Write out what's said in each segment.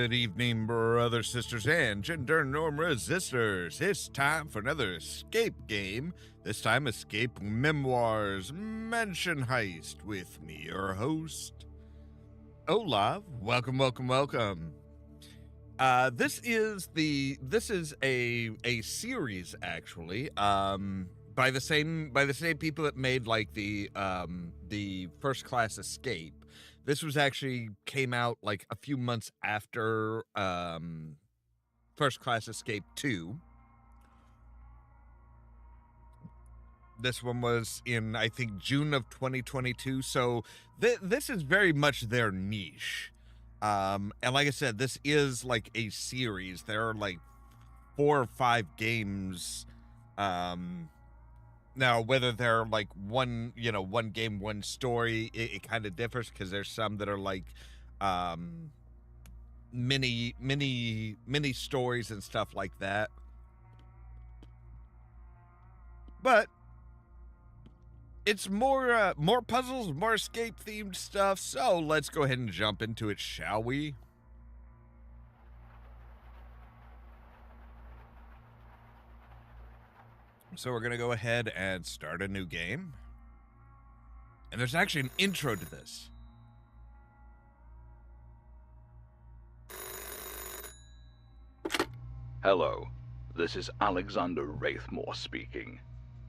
Good evening, brothers, sisters, and gender norm resistors. It's time for another escape game. This time, Escape Memoirs Mansion Heist with me, your host, Ollamh. Welcome. This is a series actually. By the same people that made like the First Class Escape. This was actually came out like a few months after First Class Escape 2. This one was in, I think, June of 2022. So this is very much their niche. And like I said, this is like a series. There are like 4 or 5 games. Now, whether they're like one game, one story, it kind of differs because there's some that are like mini stories and stuff like that. But it's more puzzles, more escape themed stuff. So let's go ahead and jump into it, shall we? So we're going to go ahead and start a new game. And there's actually an intro to this. Hello, this is Alexander Wraithmore speaking.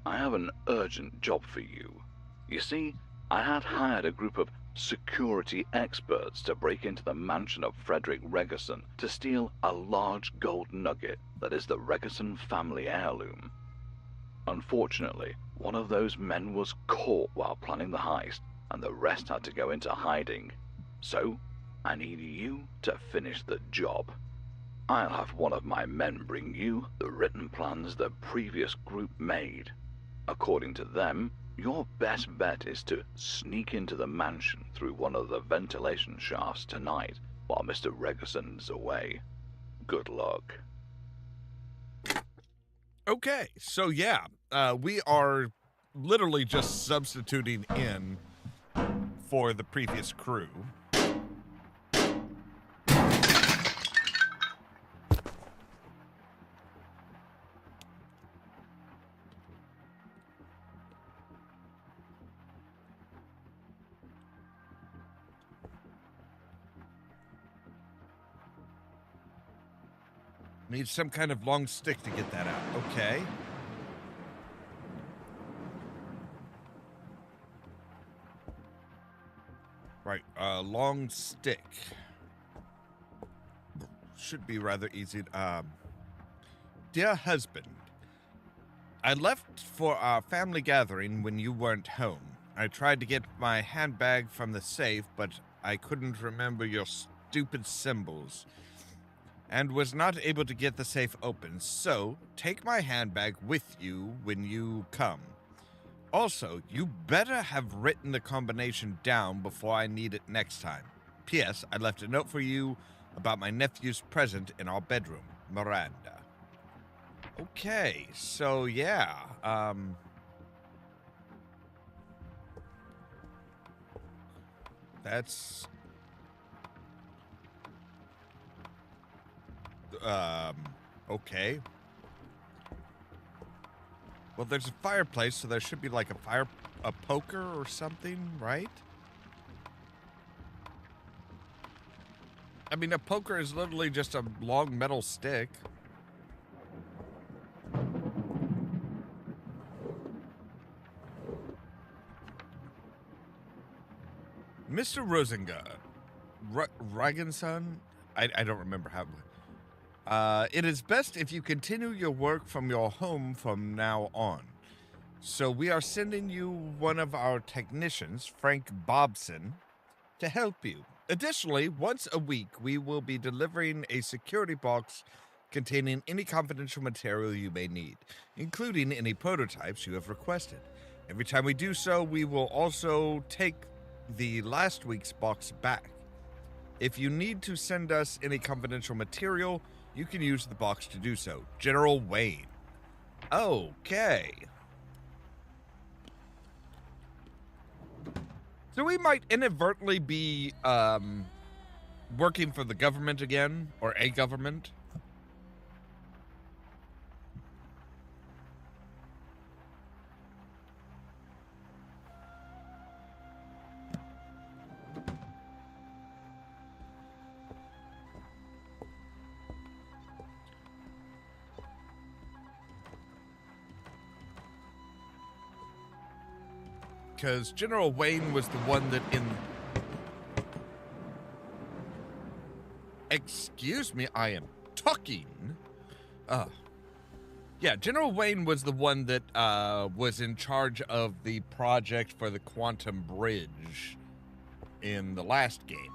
I have an urgent job for you. You see, I had hired a group of security experts to break into the mansion of Frederick Regerson to steal a large gold nugget that is the Regerson family heirloom. Unfortunately, one of those men was caught while planning the heist, and the rest had to go into hiding. So, I need you to finish the job. I'll have one of my men bring you the written plans the previous group made. According to them, your best bet is to sneak into the mansion through one of the ventilation shafts tonight while Mr. Regerson's away. Good luck. Okay, so yeah, we are literally just substituting in for the previous crew. Need some kind of long stick to get that out. Okay. Right, long stick. Should be rather easy. Dear husband, I left for our family gathering when you weren't home. I tried to get my handbag from the safe, but I couldn't remember your stupid symbols and was not able to get the safe open, so take my handbag with you when you come. Also, you better have written the combination down before I need it next time. P.S. I left a note for you about my nephew's present in our bedroom, Miranda. Okay, so yeah, that's... okay. Well, there's a fireplace, so there should be like a poker or something, right? I mean, a poker is literally just a long metal stick. Mr. Rosengard, Ragenson? I don't remember how... it is best if you continue your work from your home from now on. So we are sending you one of our technicians, Frank Bobson, to help you. Additionally, once a week, we will be delivering a security box containing any confidential material you may need, including any prototypes you have requested. Every time we do so, we will also take the last week's box back. If you need to send us any confidential material, you can use the box to do so. General Wayne. Okay. So we might inadvertently be working for the government again, or a government. Because General Wayne was the one that Excuse me, I am talking. Yeah, General Wayne was the one that was in charge of the project for the Quantum Bridge in the last game.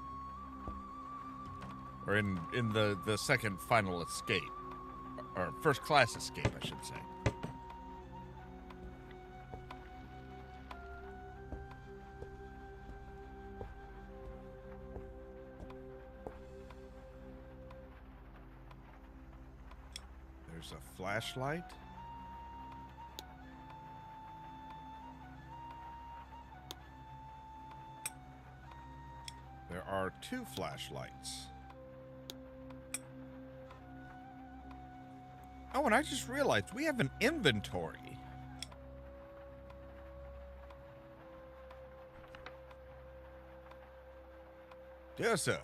Or in the second final escape. Or first class escape, I should say. There's a flashlight. There are 2 flashlights. Oh, and I just realized we have an inventory. Dear sir,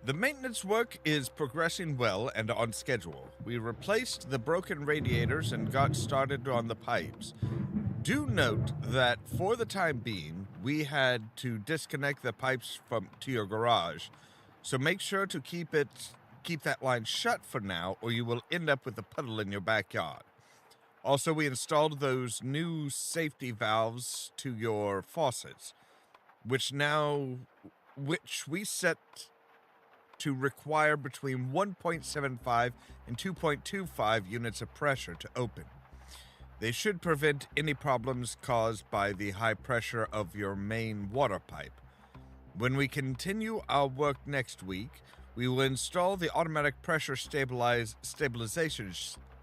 the maintenance work is progressing well and on schedule. We replaced the broken radiators and got started on the pipes. Do note that for the time being, we had to disconnect the pipes to your garage, so make sure to keep that line shut for now, or you will end up with a puddle in your backyard. Also, we installed those new safety valves to your faucets, which we set to require between 1.75 and 2.25 units of pressure to open. They should prevent any problems caused by the high pressure of your main water pipe. When we continue our work next week, we will install the automatic pressure stabilization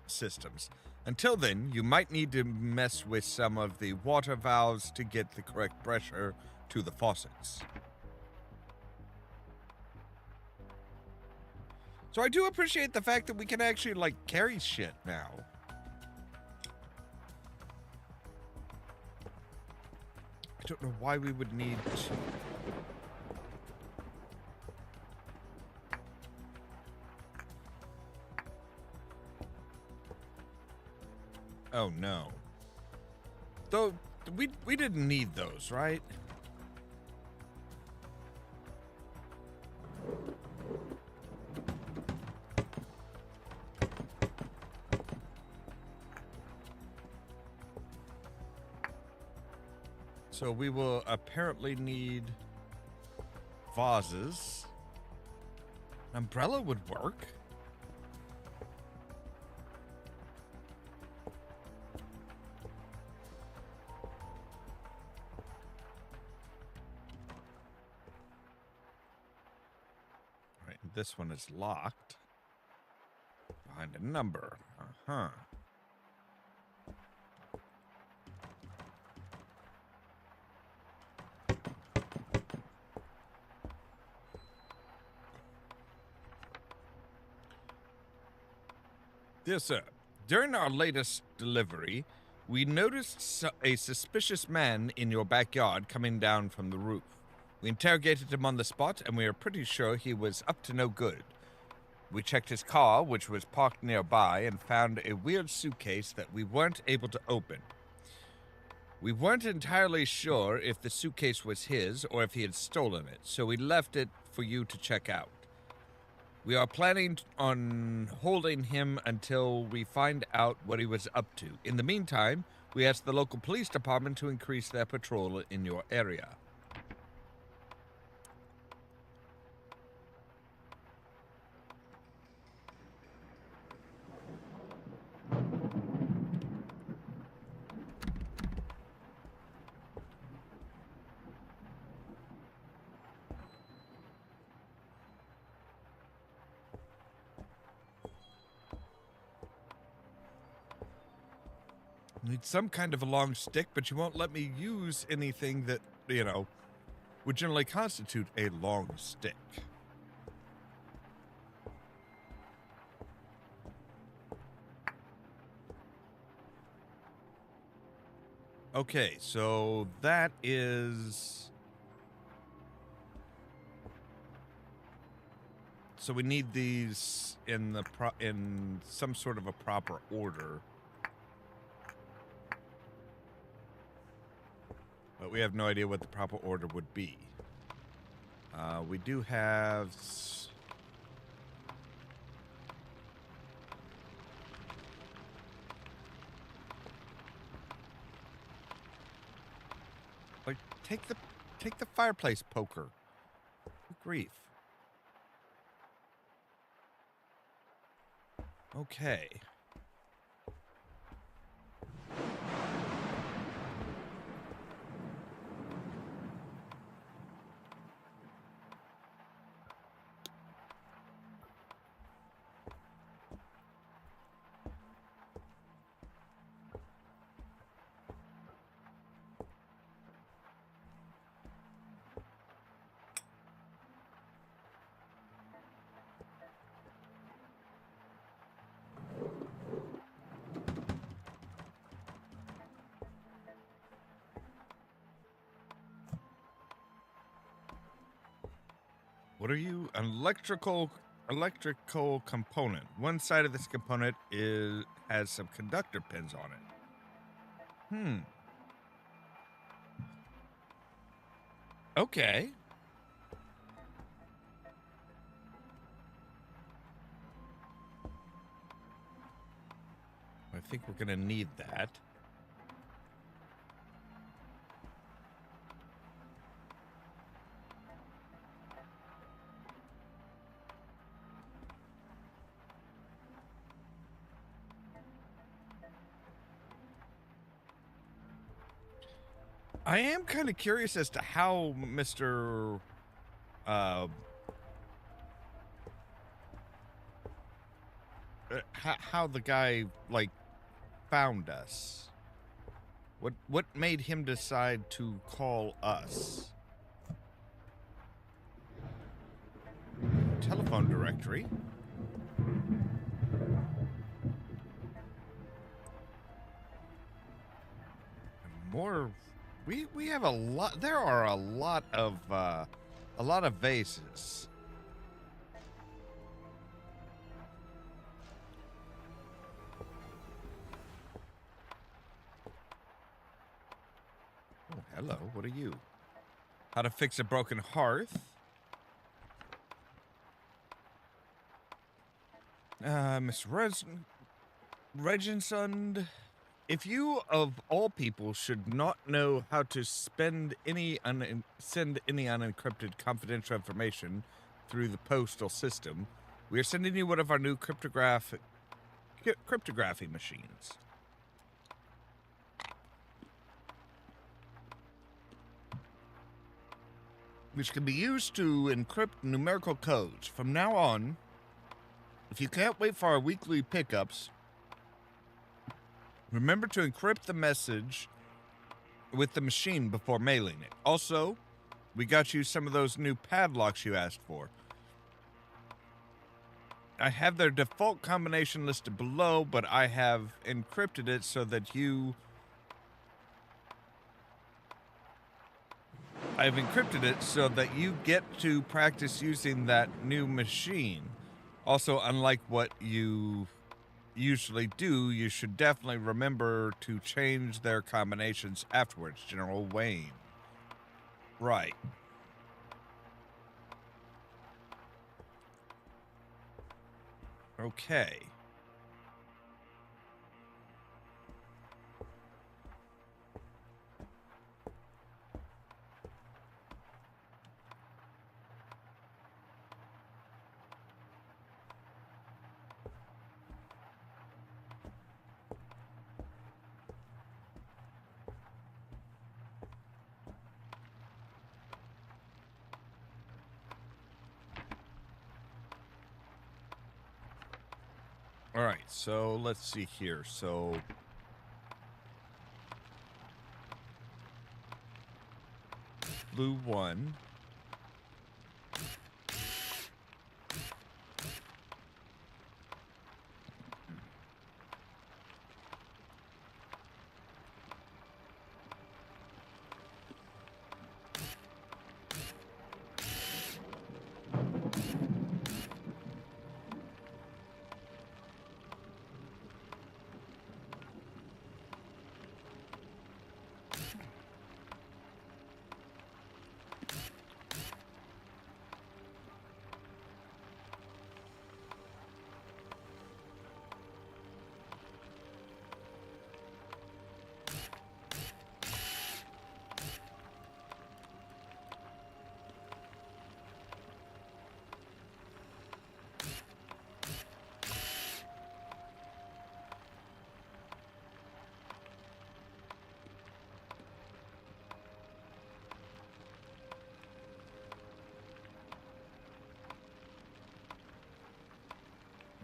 systems. Until then, you might need to mess with some of the water valves to get the correct pressure to the faucets. So I do appreciate the fact that we can actually, carry shit now. I don't know why we would need to. Oh, no. Though, we didn't need those, right? So we will apparently need vases. An umbrella would work. All right, this one is locked behind a number. Uh-huh. Dear sir, during our latest delivery, we noticed a suspicious man in your backyard coming down from the roof. We interrogated him on the spot, and we are pretty sure he was up to no good. We checked his car, which was parked nearby, and found a weird suitcase that we weren't able to open. We weren't entirely sure if the suitcase was his or if he had stolen it, so we left it for you to check out. We are planning on holding him until we find out what he was up to. In the meantime, we asked the local police department to increase their patrol in your area. Need some kind of a long stick, but you won't let me use anything that, would generally constitute a long stick. Okay, so that is... So we need these in in some sort of a proper order. But we have no idea what the proper order would be. We do have... Like, take the fireplace poker. Good grief. Okay. What are you? An electrical component. One side of this component has some conductor pins on it. Okay. I think we're gonna need that. I am kind of curious as to how Mr. How the guy, like, found us. What made him decide to call us? Telephone directory. More... We have a lot... There are a lot of vases. Oh, hello. What are you? How to fix a broken hearth. Miss Reginsund, if you of all people should not know how to send any unencrypted confidential information through the postal system, we are sending you one of our new cryptography machines. Which can be used to encrypt numerical codes. From now on, if you can't wait for our weekly pickups, remember to encrypt the message with the machine before mailing it. Also, we got you some of those new padlocks you asked for. I have their default combination listed below, but I have encrypted it so that you... I've encrypted it so that you get to practice using that new machine. Also, unlike what you usually do, you should definitely remember to change their combinations afterwards. General Wayne. Right. Okay. All right, so let's see here. So blue 1.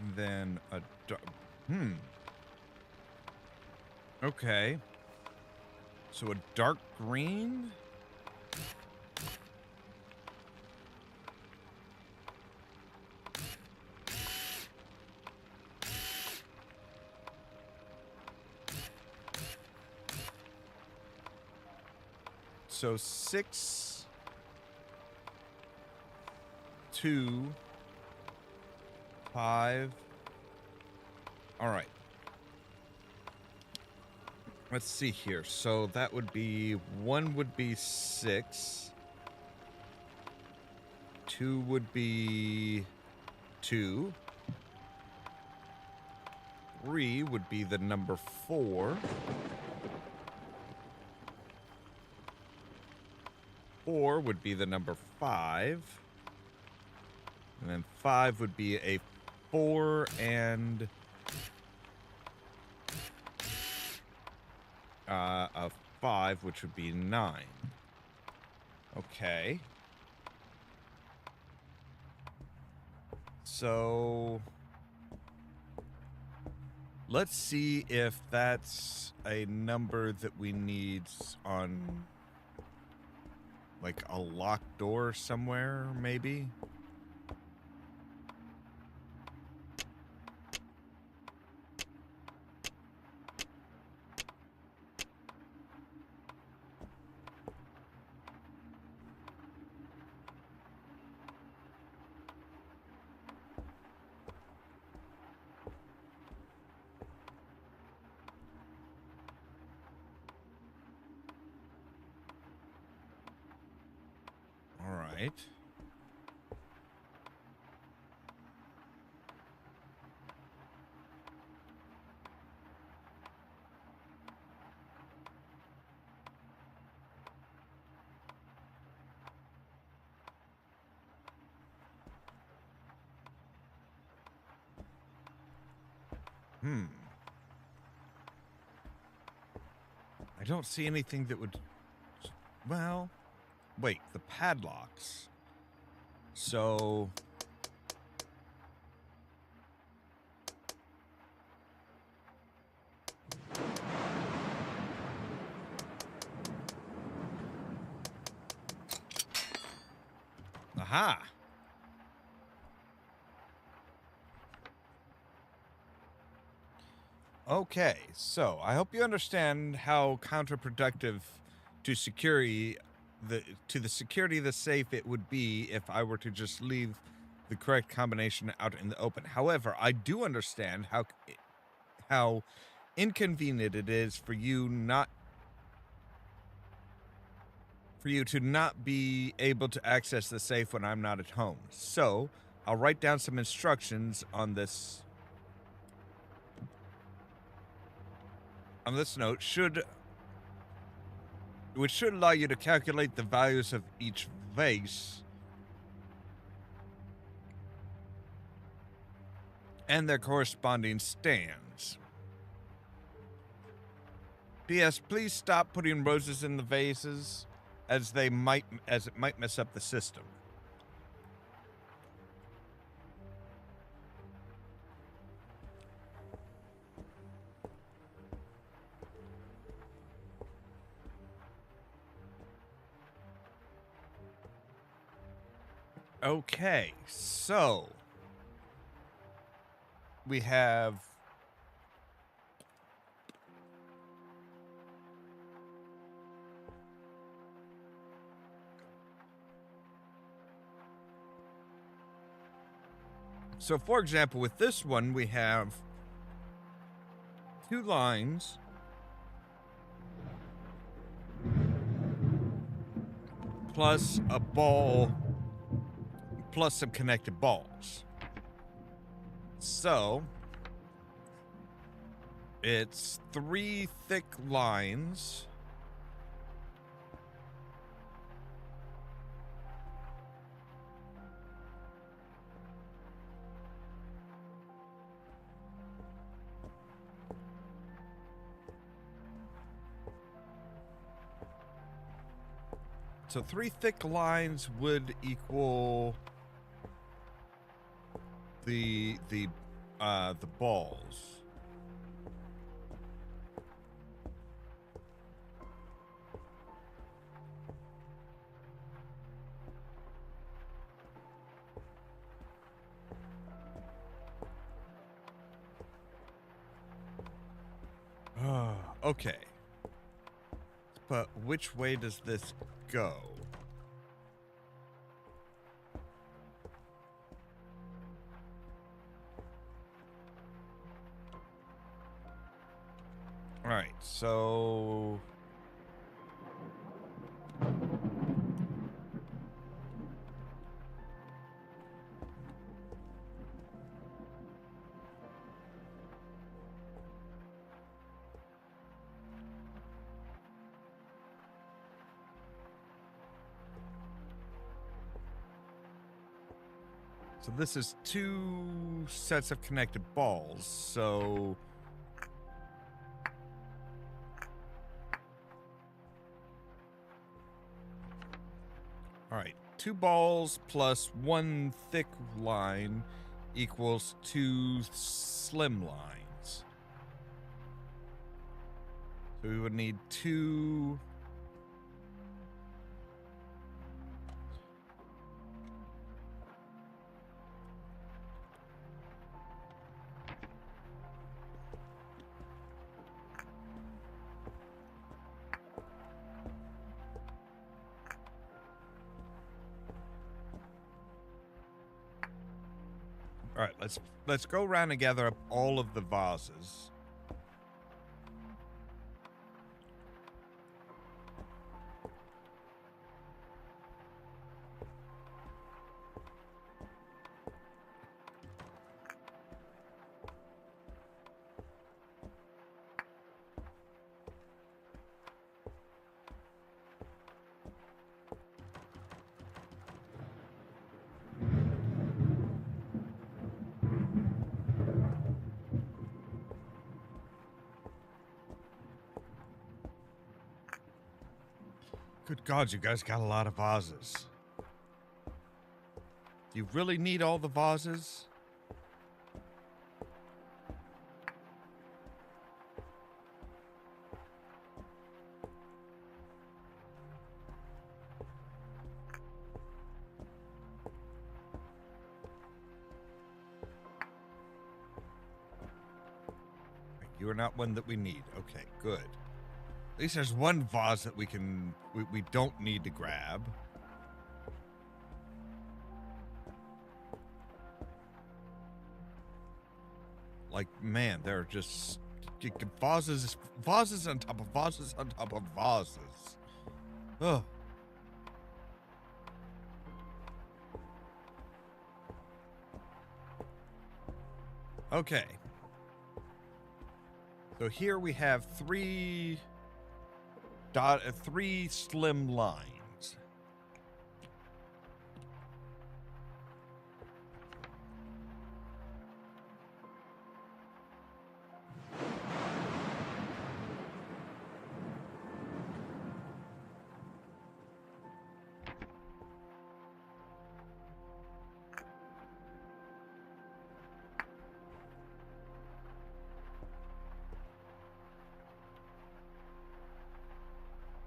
And then a okay. So a dark green? So 6, 2, 5. All right. Let's see here. So that would be 1 would be 6. 2 would be 2. 3 would be the number 4. 4 would be the number 5. And then 5 would be a 4 and a 5, which would be 9. Okay. So let's see if that's a number that we need on like a locked door somewhere, maybe. All right. I don't see anything that would... Well, wait, the padlocks. So... Aha! Okay, so I hope you understand how counterproductive to security the security of the safe it would be if I were to just leave the correct combination out in the open. However, I do understand how inconvenient it is for you to not be able to access the safe when I'm not at home. So I'll write down some instructions on this note, which should allow you to calculate the values of each vase and their corresponding stands. P.S. Please stop putting roses in the vases, as it might mess up the system. Okay, so we have so for example, with this one we have 2 lines plus a ball plus some connected balls. So it's 3 thick lines So 3 thick lines would equal the the balls. Okay. But which way does this go? All right, so this is 2 sets of connected balls, so all right, 2 balls plus 1 thick line equals 2 slim lines. So we would need 2. All right, let's go around and gather up all of the vases. Good God, you guys got a lot of vases. Do you really need all the vases? You are not one that we need. Okay, good. At least there's one vase that we don't need to grab. Like, man, there are just vases on top of vases on top of vases. Ugh. Okay. So here we have 3 slim lines.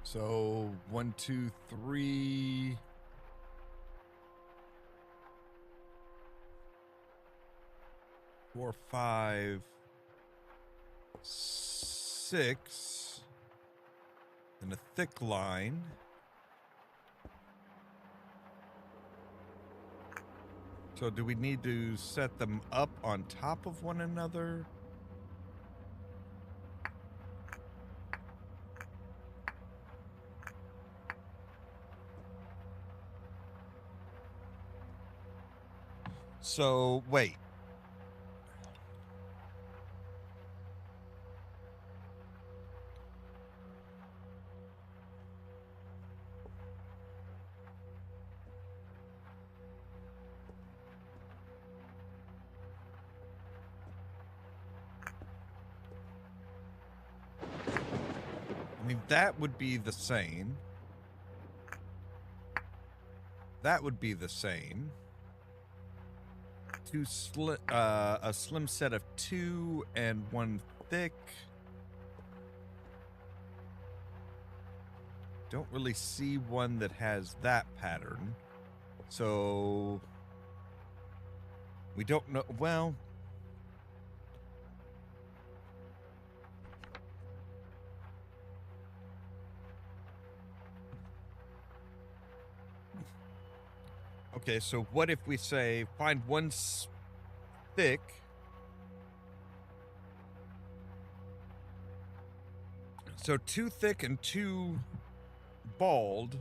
So 1, 2, 3. 4, 5, 6. And a thick line. So do we need to set them up on top of one another? So, wait. I mean, that would be the same. That would be the same. a slim set of 2 and 1 thick. Don't really see one that has that pattern. So we don't know. Well, okay, so what if we say find one thick, so 2 thick and 2 bald.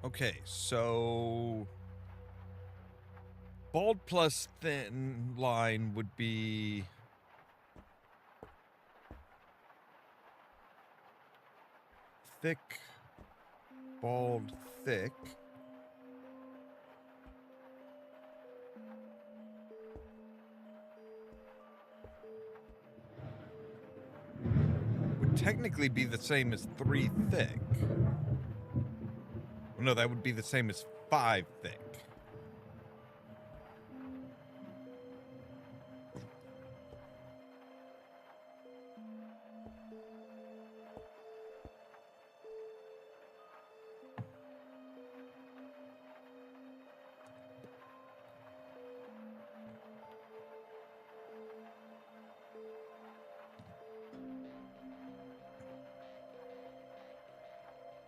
Okay, so bald plus thin line would be thick, bald, thick. Would technically be the same as 3 thick. Well, no, that would be the same as 5 thick.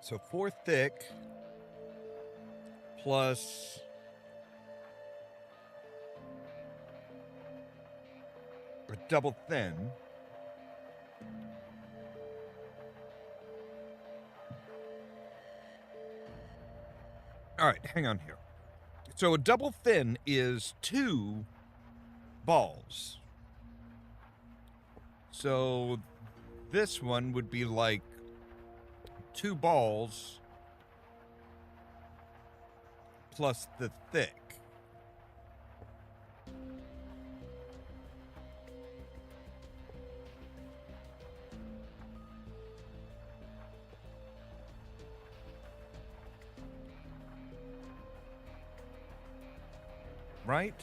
So 4 thick plus a double thin. All right, hang on here. So a double thin is 2 balls. So this one would be like 2 balls plus the thick. Right?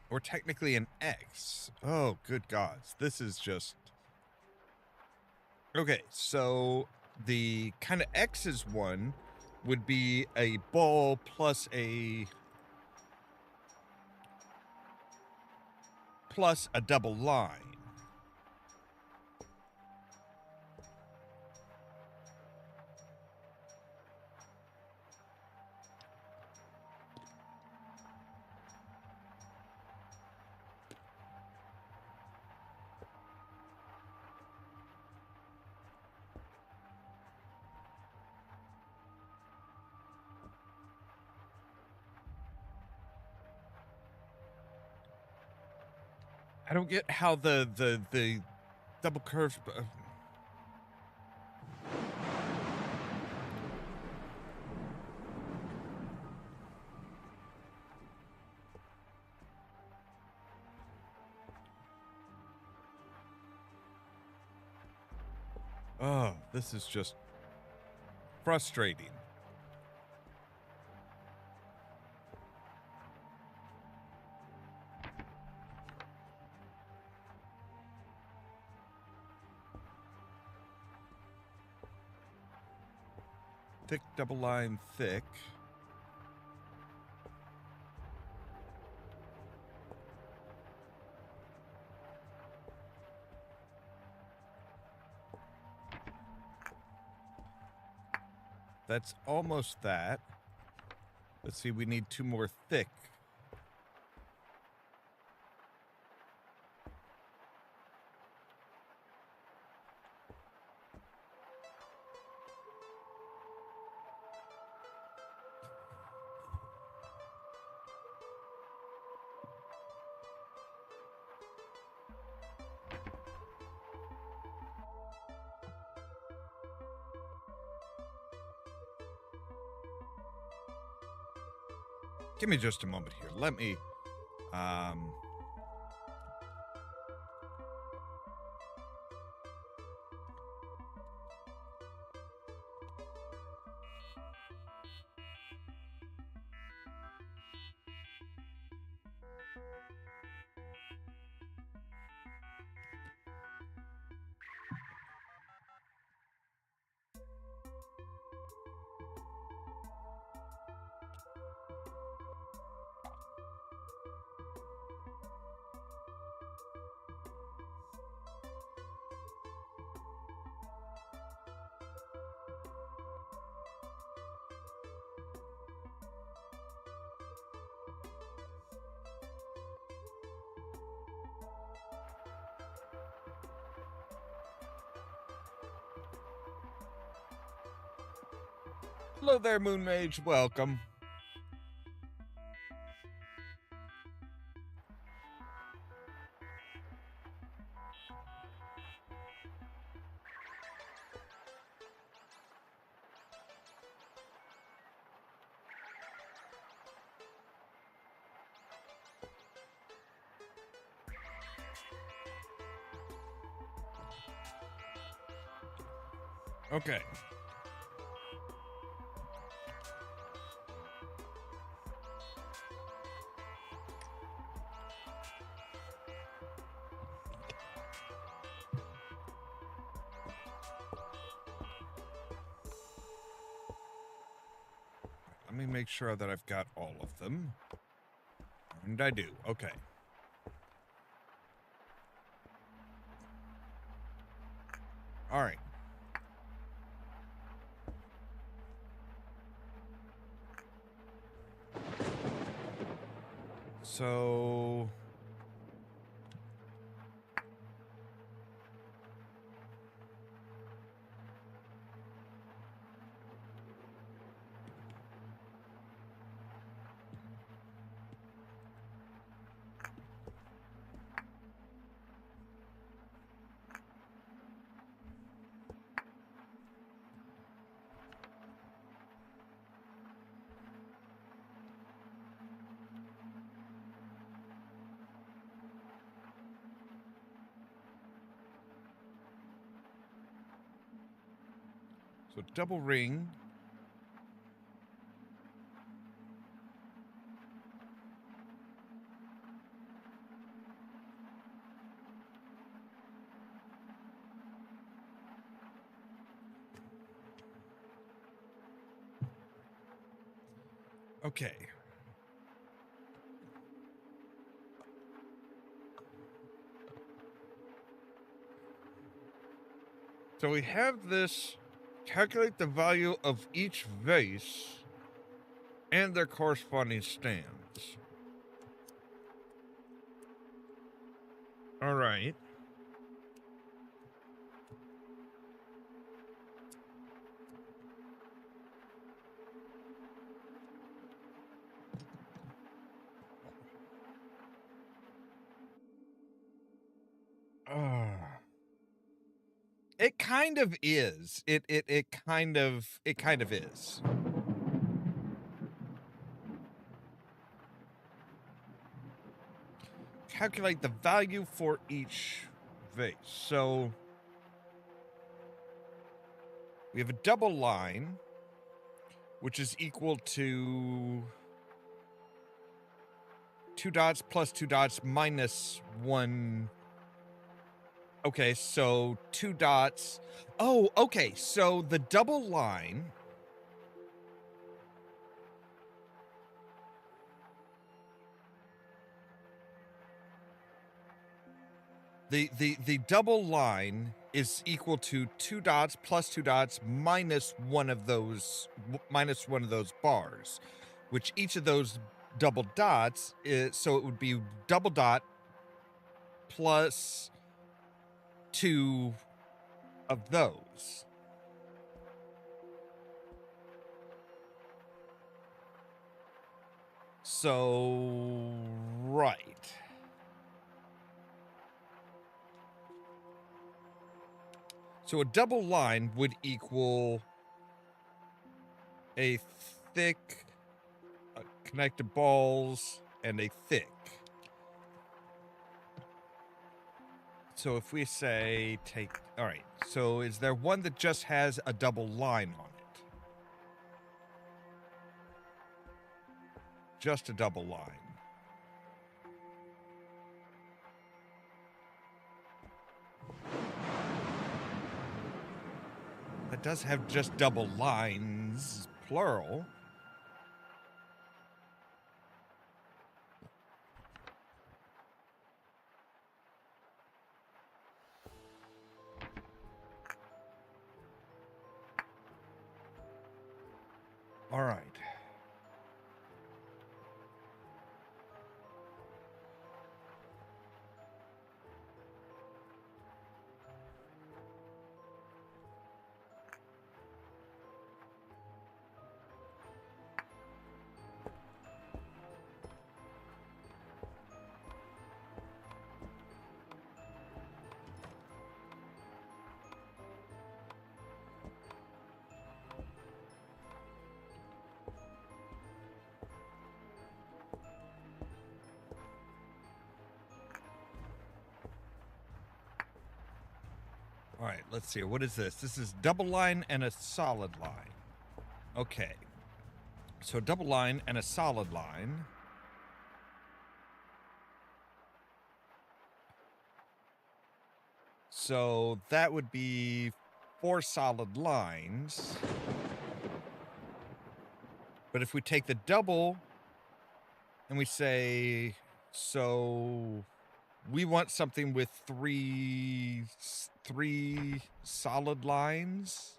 Or technically an X. Oh, good gods. This is just... Okay, so the kind of X's one would be a ball plus a double line. I don't get how the double curve... Oh, this is just frustrating. Thick, double line, thick. That's almost that. Let's see, we need 2 more thick. Give me just a moment here. Let me, hello there, Moon Mage. Welcome. Okay. Let me make sure that I've got all of them. And I do. Okay. All right. So... So double ring. Okay. So we have this. Calculate the value of each vase and their corresponding stands. All right. It kind of is. It kind of is. Calculate the value for each vase. So we have a double line, which is equal to 2 dots plus 2 dots minus 1. Okay, so 2 dots. Oh, okay, so the double line. The double line is equal to 2 dots plus 2 dots minus one of those bars, which each of those double dots is, so it would be double dot plus 2 of those. So, right. So a double line would equal a thick connected balls, and a thick. So if we say take... All right, so is there one that just has a double line on it? Just a double line. That does have just double lines, plural. All right. All right, let's see. What is this? This is double line and a solid line. Okay. So double line and a solid line. So that would be 4 solid lines. But if we take the double and we say, so we want something with three solid lines.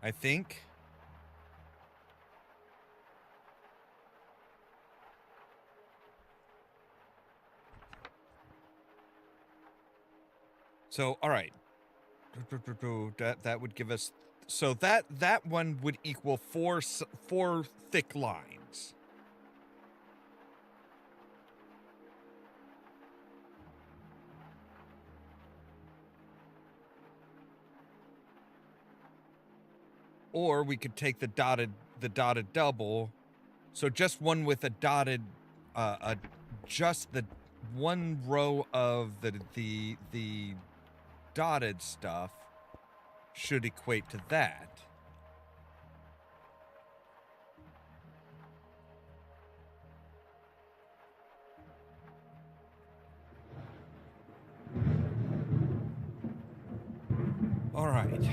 I think. So, all right. That would give us... So that one would equal four thick lines. Or we could take the dotted double. So just one with a dotted, just the one row of the dotted stuff should equate to that. All right.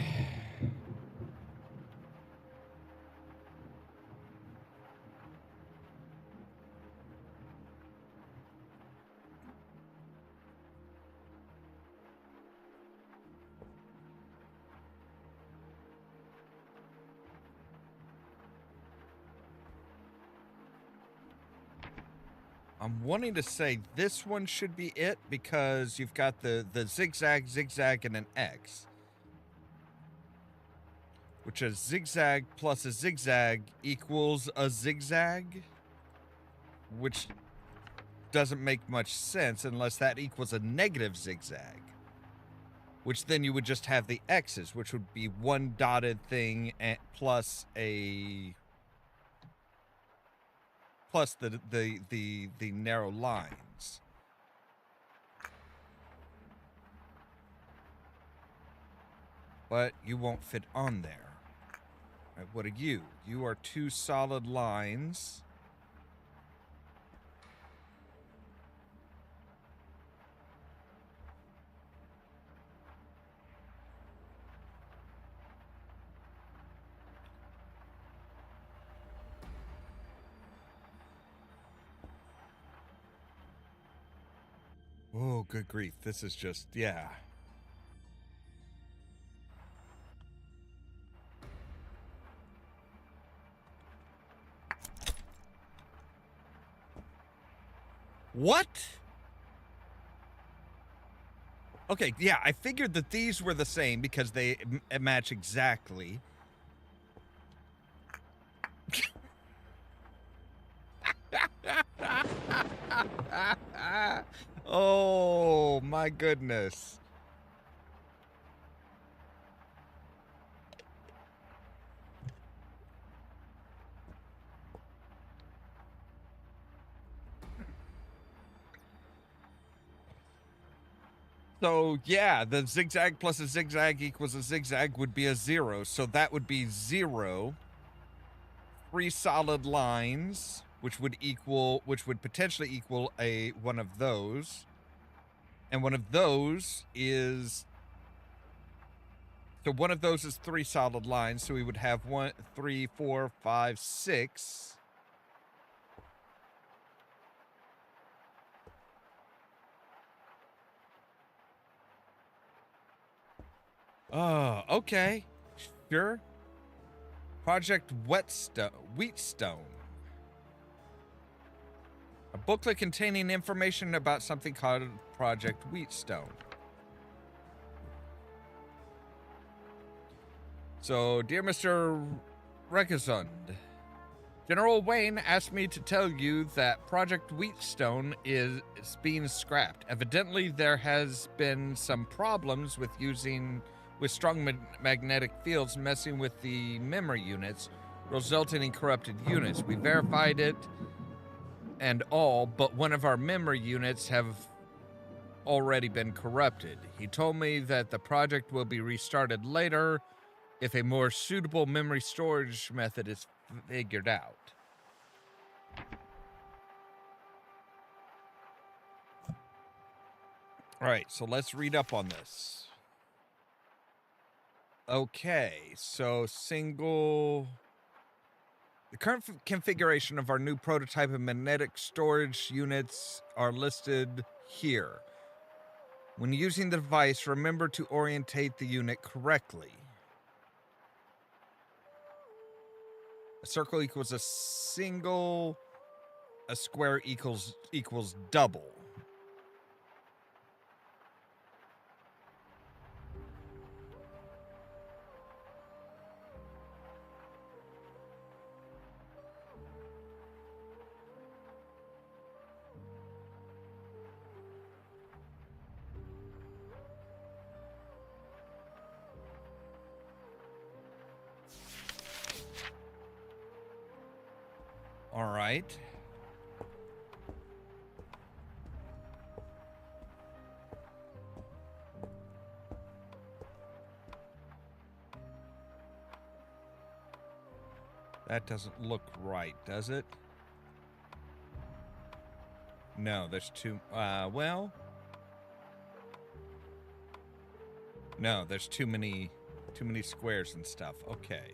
I'm wanting to say this one should be it because you've got the zigzag, zigzag, and an X. Which a zigzag plus a zigzag equals a zigzag. Which doesn't make much sense unless that equals a negative zigzag. Which then you would just have the X's, which would be one dotted thing plus a... plus the narrow lines. But you won't fit on there. Right, what are you? You are 2 solid lines. Oh, good grief. This is just, yeah. What? Okay, yeah, I figured that these were the same because they match exactly. Oh, my goodness. So, yeah, the zigzag plus a zigzag equals a zigzag would be a 0. So that would be 0, 3 solid lines, which would potentially equal one of those. And one of those is, so one of those is 3 solid lines. So we would have 1, 3, 4, 5, 6. Oh, okay. Sure. Project Wheatstone. A booklet containing information about something called Project Wheatstone. So, dear Mr. Rekazund, General Wayne asked me to tell you that Project Wheatstone is being scrapped. Evidently, there has been some problems with strong magnetic fields messing with the memory units, resulting in corrupted units. We verified it and all, but one of our memory units have already been corrupted. He told me that the project will be restarted later if a more suitable memory storage method is figured out. All right, so let's read up on this. Okay, so the current configuration of our new prototype of magnetic storage units are listed here. When using the device, remember to orientate the unit correctly. A circle equals a single, a square equals double. All right. That doesn't look right, does it? No, there's well. No, there's too many squares and stuff. Okay.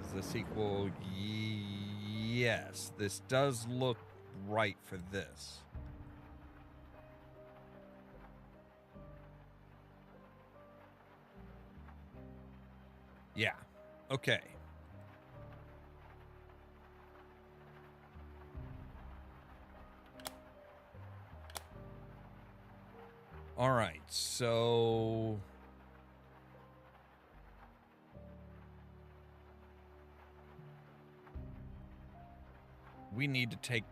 Does this equal? Yes, this does look right for this. Yeah. Okay. All right. So we need to take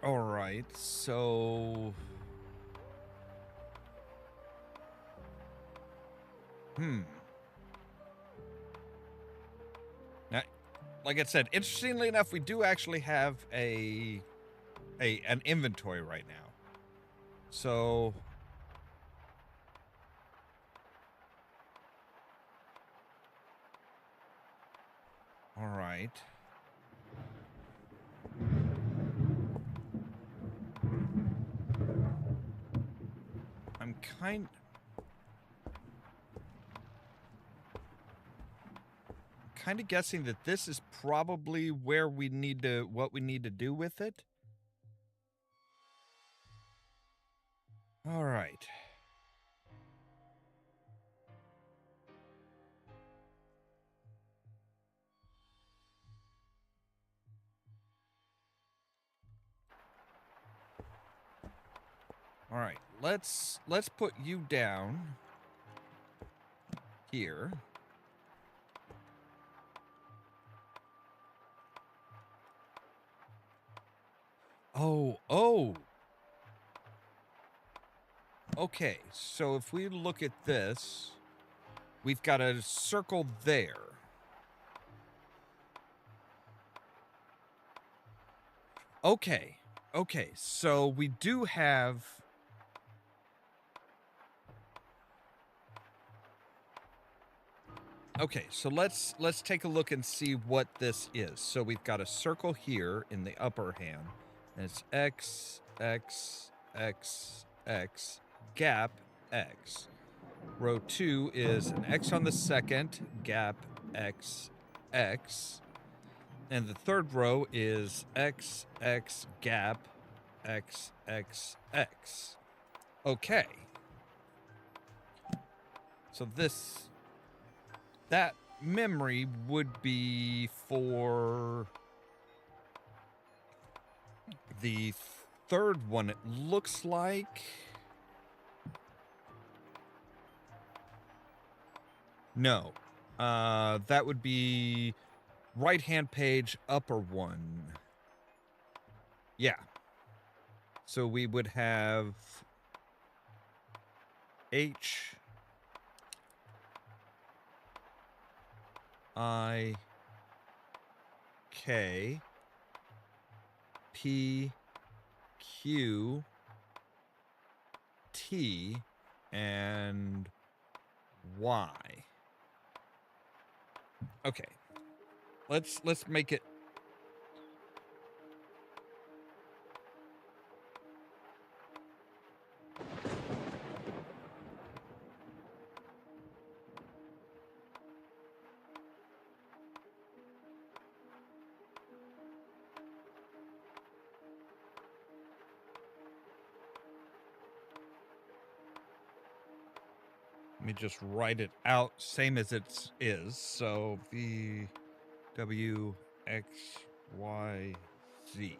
all right. So now, like I said, interestingly enough, we do actually have an inventory right now. So all right. I'm kind of guessing that this is probably what we need to do with it. All right. All right. let's put you down here. Oh. Okay, so if we look at this, we've got a circle there. Okay, so we do have... Okay, so let's take a look and see what this is. So we've got a circle here in the upper hand, and it's X, X, X, X, gap, X. Row 2 is an X on the second, gap, X, X. And the third row is X, X, gap, X, X, X. Okay. So that memory would be for the third one, it looks like. No. That would be right-hand page, upper one. Yeah. So we would have H, I, K, P, Q, T, and Y. Okay. Let's make it... Let me just write it out, same as it is. So V, W, X, Y, Z.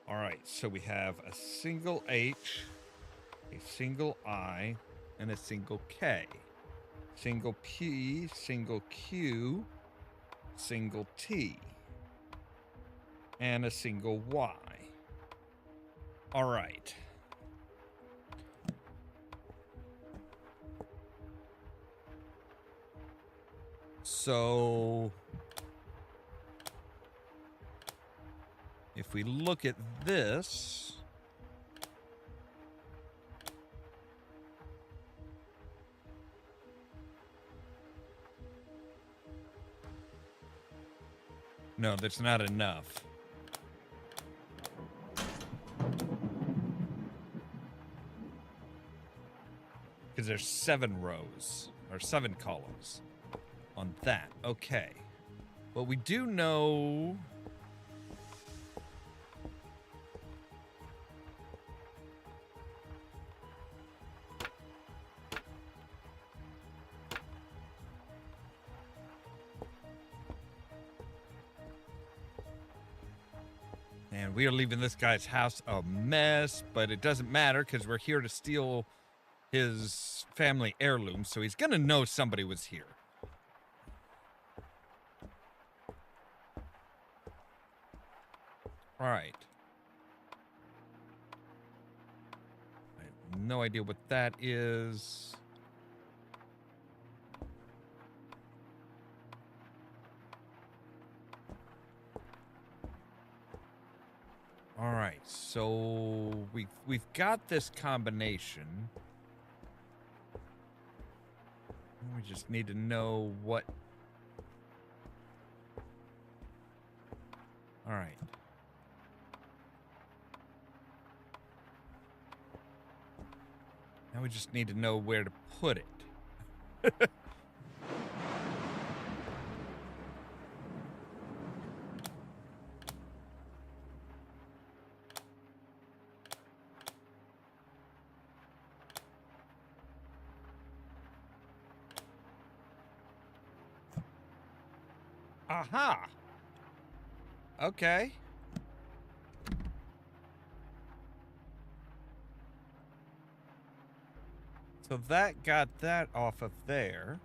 All right, so we have a single H, a single I, and a single K. Single P, single Q, single T, and a single Y. All right. So if we look at this, no, that's not enough. Because there's 7 rows, or 7 columns on that. Okay. But we do know... And we are leaving this guy's house a mess, but it doesn't matter because we're here to steal his family heirloom, so he's gonna know somebody was here. All right. I have no idea what that is. All right, so we've got this combination. We just need to know what... All right. Now we just need to know where to put it. Aha! Okay. So that got that off of there.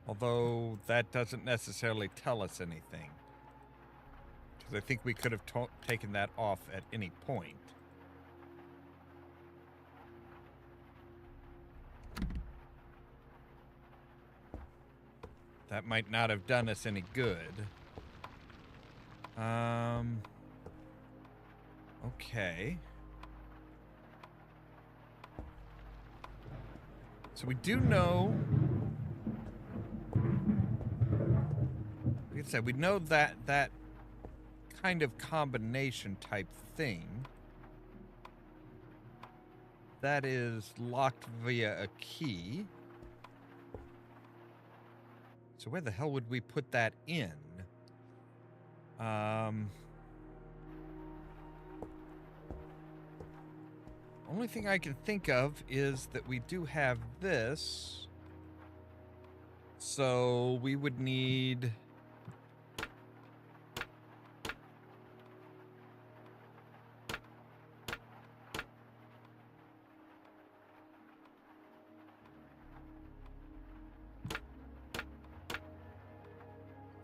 Although that doesn't necessarily tell us anything. Because I think we could have taken that off at any point. That might not have done us any good. Okay. So we do know... Like I said, we know that kind of combination type thing that is locked via a key. So where the hell would we put that in? Only thing I can think of is that we do have this. So we would need...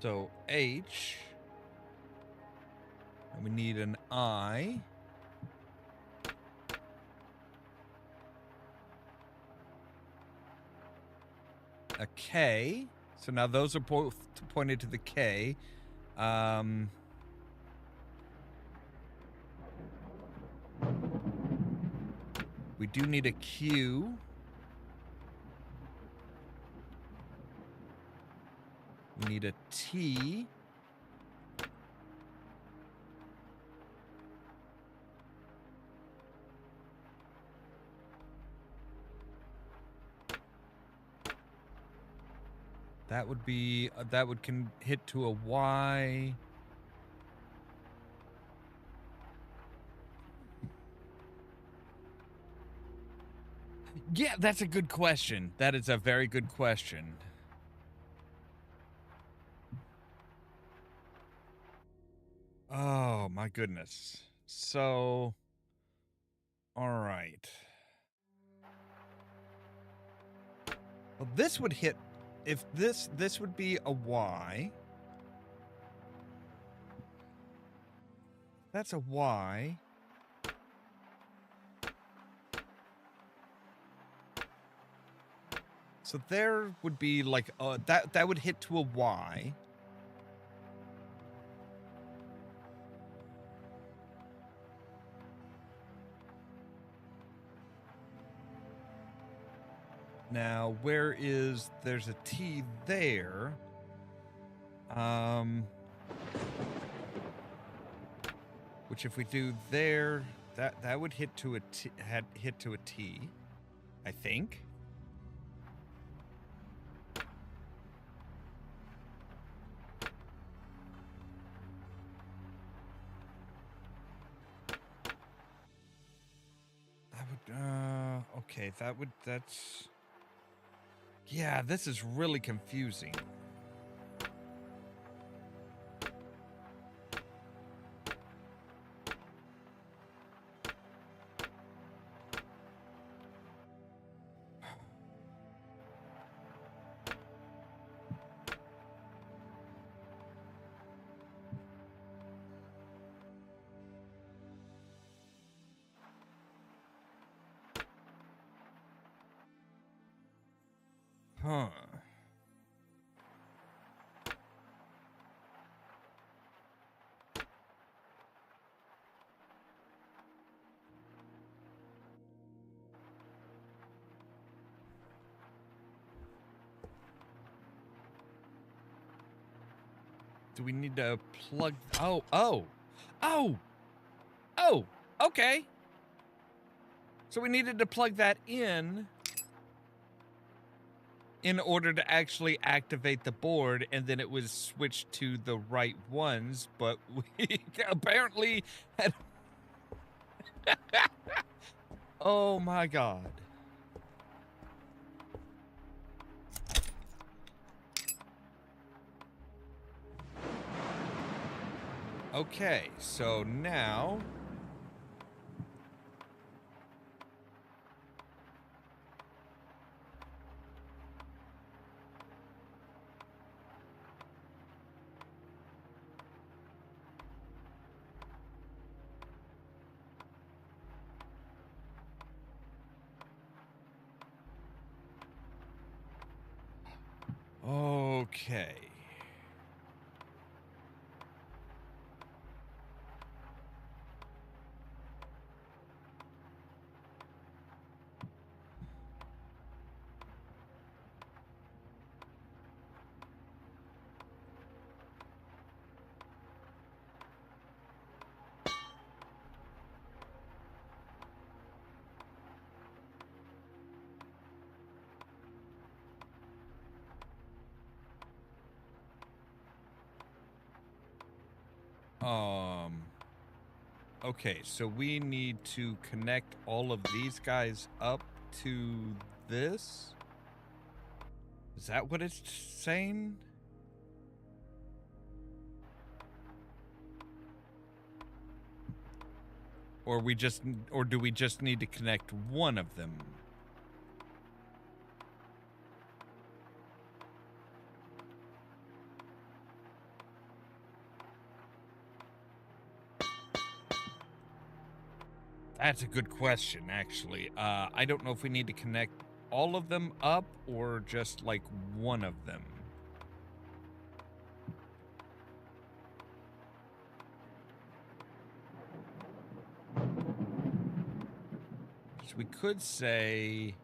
So H, and we need an I, a K. So now those are both pointed to the K. We do need a Q. We need a T. That would be, that would hit to a Y. Yeah, that's a good question. That is a very good question. Oh, my goodness. So, all right. Well, this would hit, if this would be a Y. That's a Y. So there would be like, that would hit to a Y. Now, there's a T there. Which if we do there, that would hit to a T, I think. That would, okay, that's... Yeah, this is really confusing. Huh. Do we need to plug... Oh, okay. So we needed to plug that in order to actually activate the board, and then it was switched to the right ones, but we apparently had... Oh my god. Okay, so now... Okay. Okay, so we need to connect all of these guys up to this? Is that what it's saying? Or do we just need to connect one of them? That's a good question, actually. I don't know if we need to connect all of them up or just like one of them. So we could say...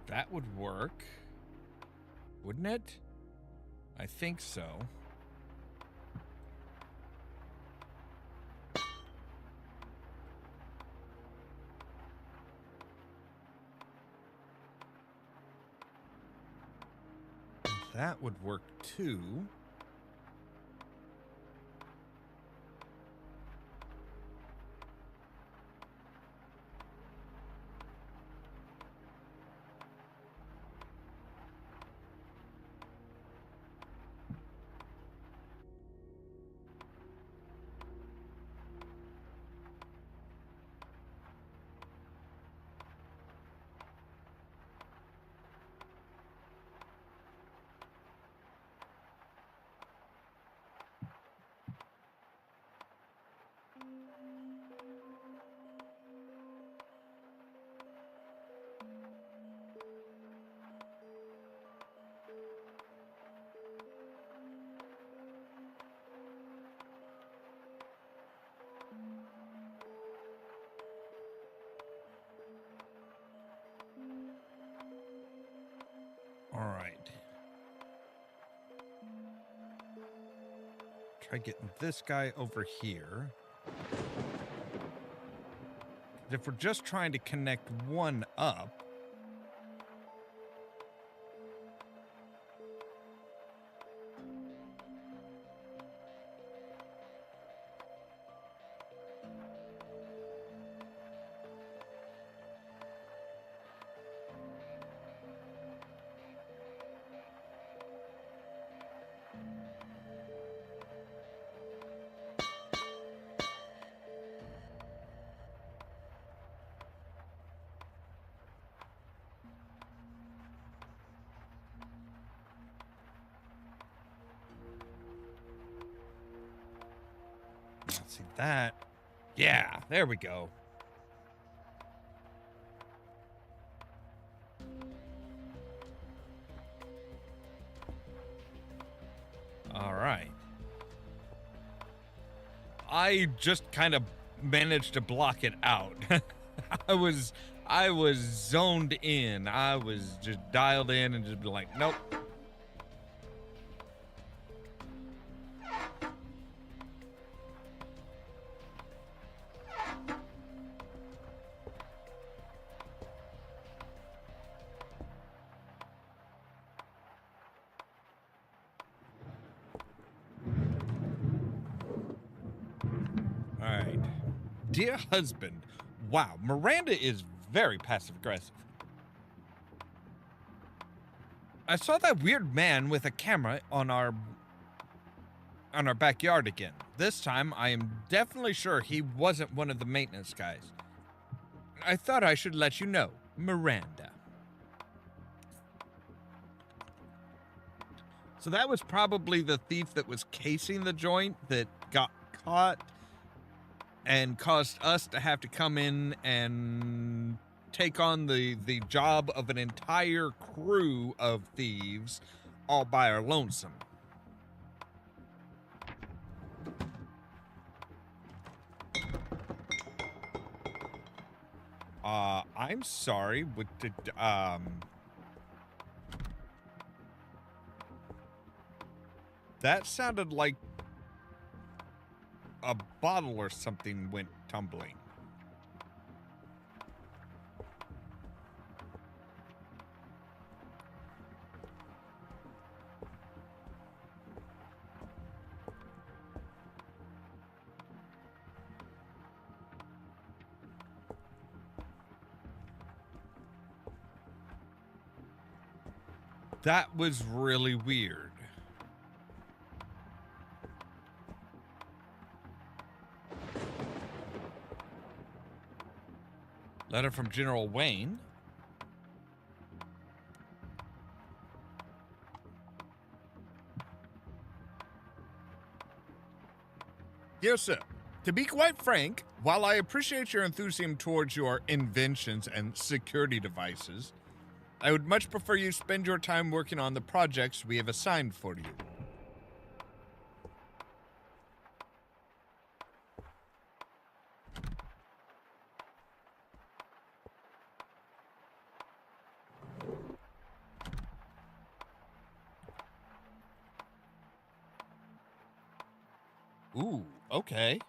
That would work, wouldn't it? I think so. That would work too. All right. Try getting this guy over here. If we're just trying to connect one up, see that. Yeah, there we go. All right. I just kind of managed to block it out. I was zoned in. I was just dialed in and just be like, nope. Dear husband. Wow, Miranda is very passive-aggressive. I saw that weird man with a camera on our backyard again. This time, I am definitely sure he wasn't one of the maintenance guys. I thought I should let you know, Miranda. So that was probably the thief that was casing the joint that got caught and caused us to have to come in and take on the job of an entire crew of thieves all by our lonesome. I'm sorry, but that sounded like a bottle or something went tumbling. That was really weird. Letter from General Wayne. Dear sir, to be quite frank, while I appreciate your enthusiasm towards your inventions and security devices, I would much prefer you spend your time working on the projects we have assigned for you. Ooh, okay.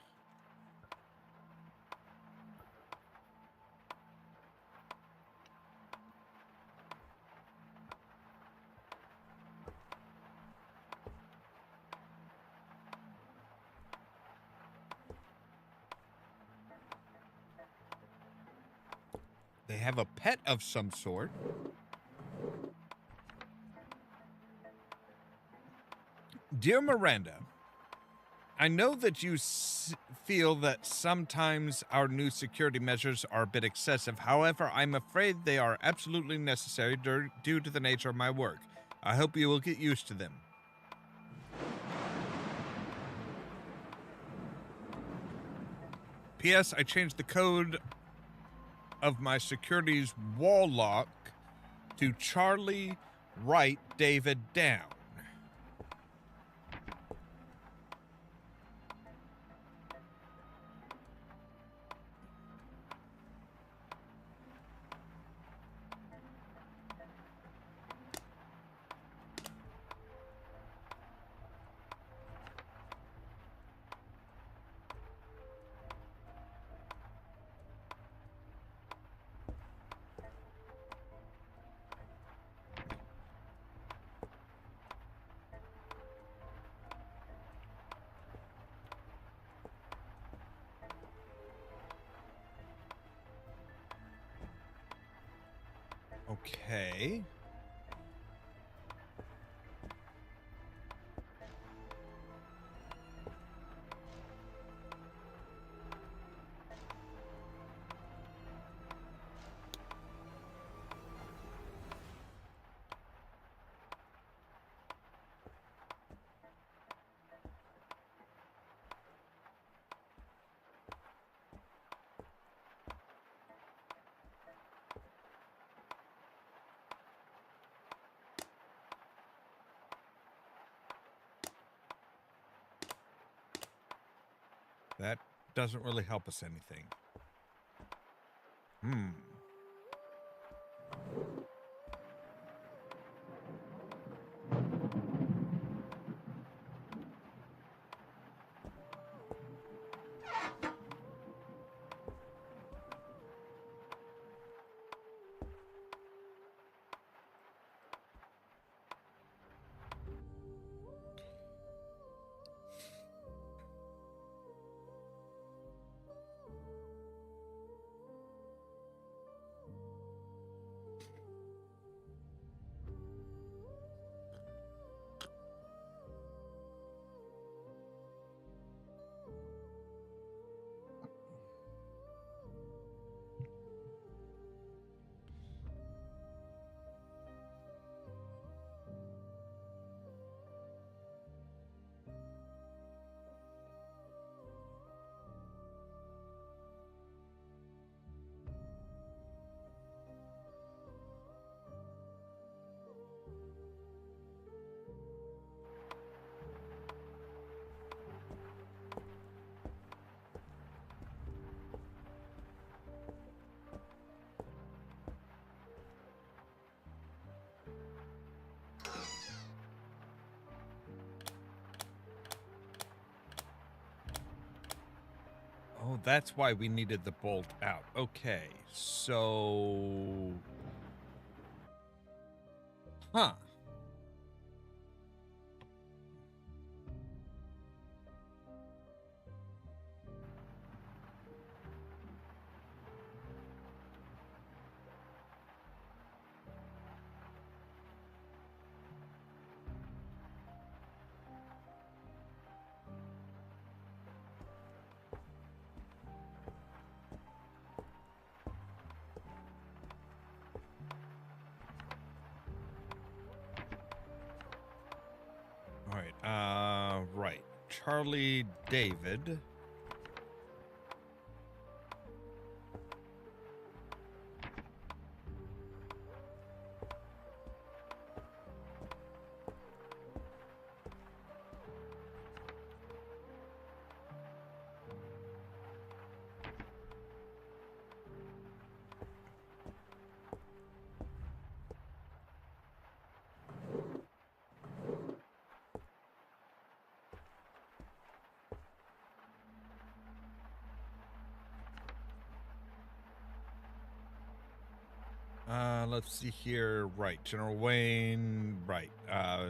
They have a pet of some sort. Dear Miranda, I know that you feel that sometimes our new security measures are a bit excessive. However, I'm afraid they are absolutely necessary due to the nature of my work. I hope you will get used to them. P.S. I changed the code of my security's wall lock to Charlie Write David down. Okay. That doesn't really help us anything. Oh, that's why we needed the bolt out. Okay, so... Huh. All right, right. Charlie David. Let's see here. Right, General Wayne. Right,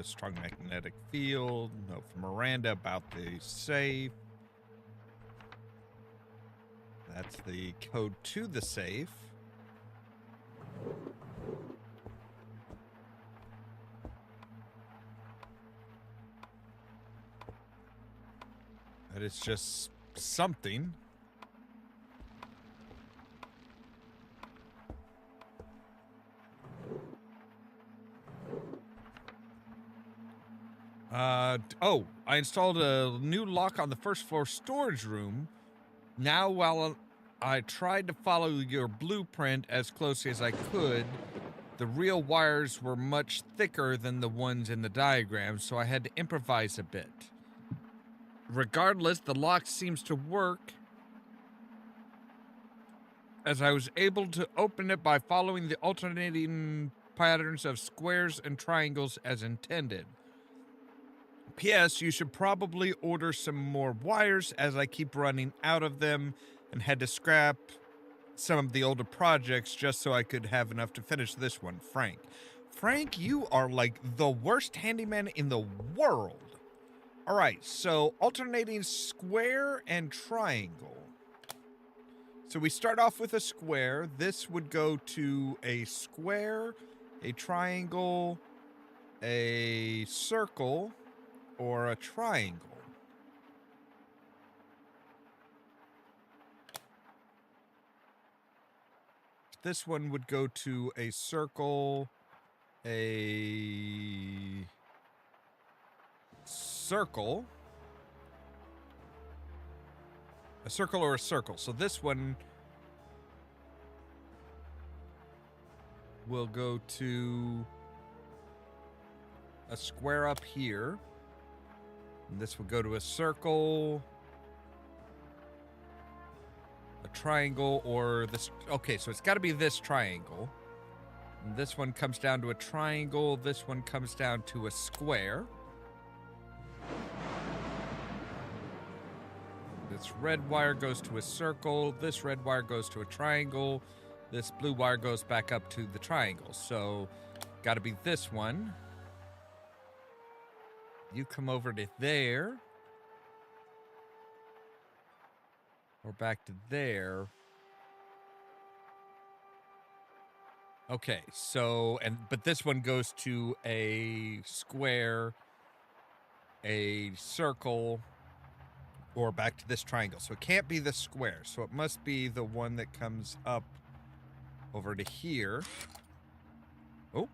strong magnetic field. Note from Miranda about the safe. That's the code to the safe. That is just something. Oh, I installed a new lock on the first floor storage room. Now, while I tried to follow your blueprint as closely as I could, the real wires were much thicker than the ones in the diagram, so I had to improvise a bit. Regardless, the lock seems to work, as I was able to open it by following the alternating patterns of squares and triangles as intended. P.S. You should probably order some more wires as I keep running out of them and had to scrap some of the older projects just so I could have enough to finish this one. Frank. Frank, you are like the worst handyman in the world. All right, so alternating square and triangle. So we start off with a square. This would go to a square, a triangle, a circle, or a triangle. This one would go to a circle, a circle, a circle or a circle. So this one will go to a square up here. And this will go to a circle, a triangle, or this. Okay, so it's got to be this triangle. And this one comes down to a triangle. This one comes down to a square. This red wire goes to a circle. This red wire goes to a triangle. This blue wire goes back up to the triangle. So, got to be this one. You come over to there. Or back to there. Okay, so, but this one goes to a square, a circle, or back to this triangle. So it can't be the square. So it must be the one that comes up over to here. Oh.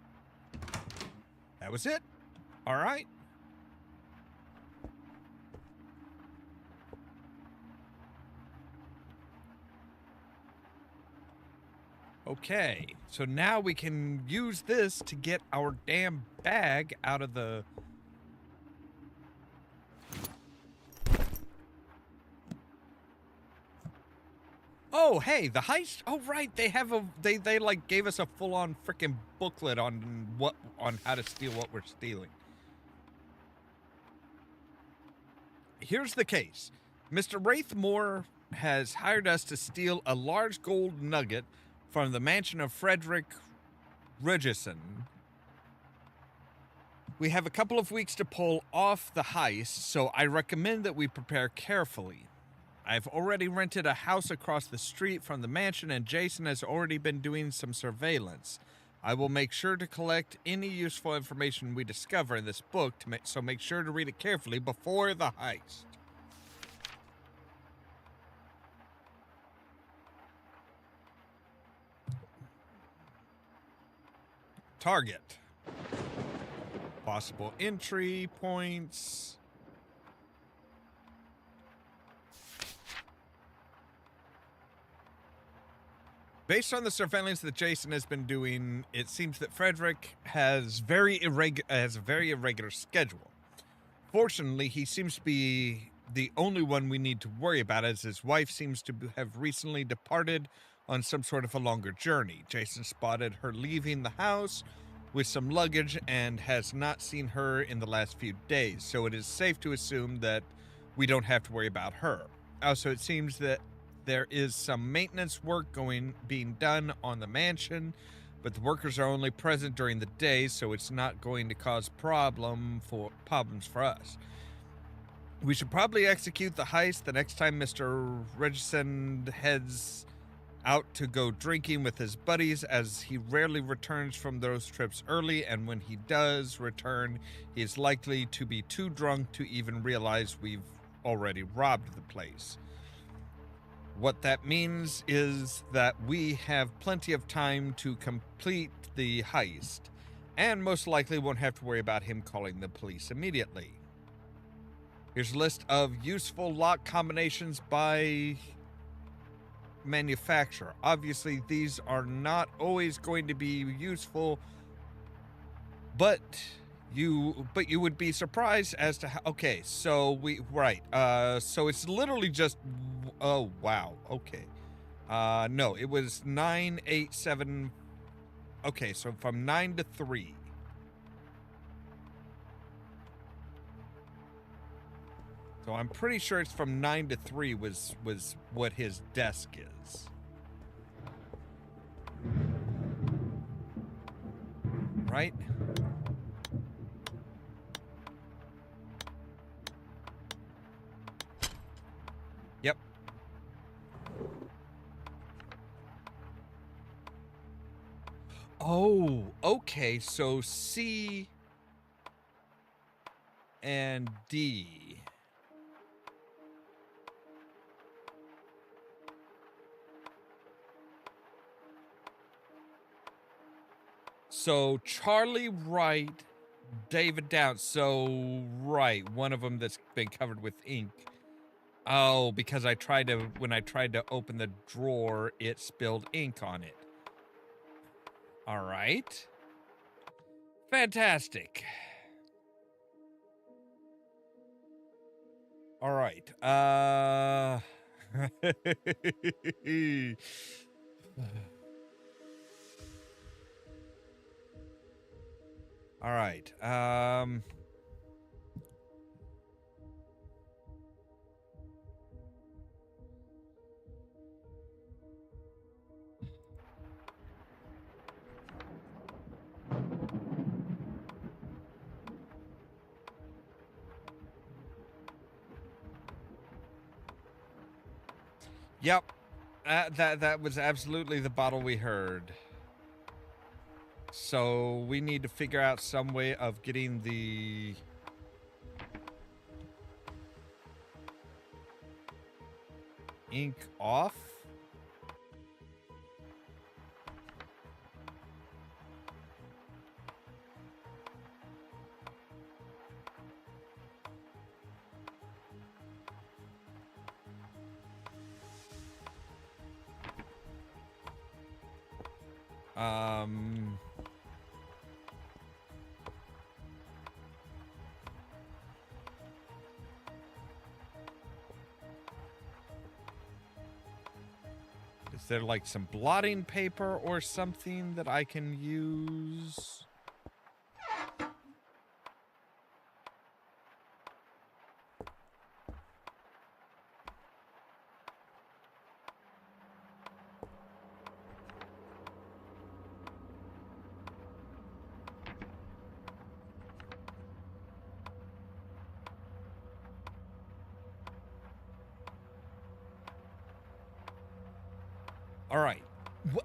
That was it. All right. Okay, so now we can use this to get our damn bag out of the... Oh, hey, the heist. Oh, right. They have a they like gave us a full-on freaking booklet on how to steal what we're stealing. Here's the case. Mr. Wraithmore has hired us to steal a large gold nugget from the mansion of Frederick Rudgeson. We have a couple of weeks to pull off the heist, so I recommend that we prepare carefully. I've already rented a house across the street from the mansion, and Jason has already been doing some surveillance. I will make sure to collect any useful information we discover in this book, so make sure to read it carefully before the heist. Target. Possible entry points. Based on the surveillance that Jason has been doing, it seems that Frederick has a very irregular schedule. Fortunately, he seems to be the only one we need to worry about, as his wife seems to have recently departed on some sort of a longer journey. Jason spotted her leaving the house with some luggage and has not seen her in the last few days, so it is safe to assume that we don't have to worry about her. Also, it seems that there is some maintenance work being done on the mansion, but the workers are only present during the day, so it's not going to cause problems for us. We should probably execute the heist the next time Mr. Regison heads out to go drinking with his buddies, as he rarely returns from those trips early, and when he does return, he is likely to be too drunk to even realize we've already robbed the place. What that means is that we have plenty of time to complete the heist, and most likely won't have to worry about him calling the police immediately. Here's a list of useful lock combinations by manufacturer. Obviously, these are not always going to be useful, but you would be surprised as to how. Okay, so so it's literally just. Oh wow. Okay. No, it was 9, 8, 7. Okay, so from 9 to 3. So I'm pretty sure it's from 9 to 3 was what his desk is. Right? Yep. Oh, okay, so C and D. So Charlie Wright, David Down. So, right, one of them that's been covered with ink. Oh, because when I tried to open the drawer, it spilled ink on it. All right. Fantastic. All right. All right. Yep. That was absolutely the bottle we heard. So we need to figure out some way of getting the ink off. Is there like some blotting paper or something that I can use? All right.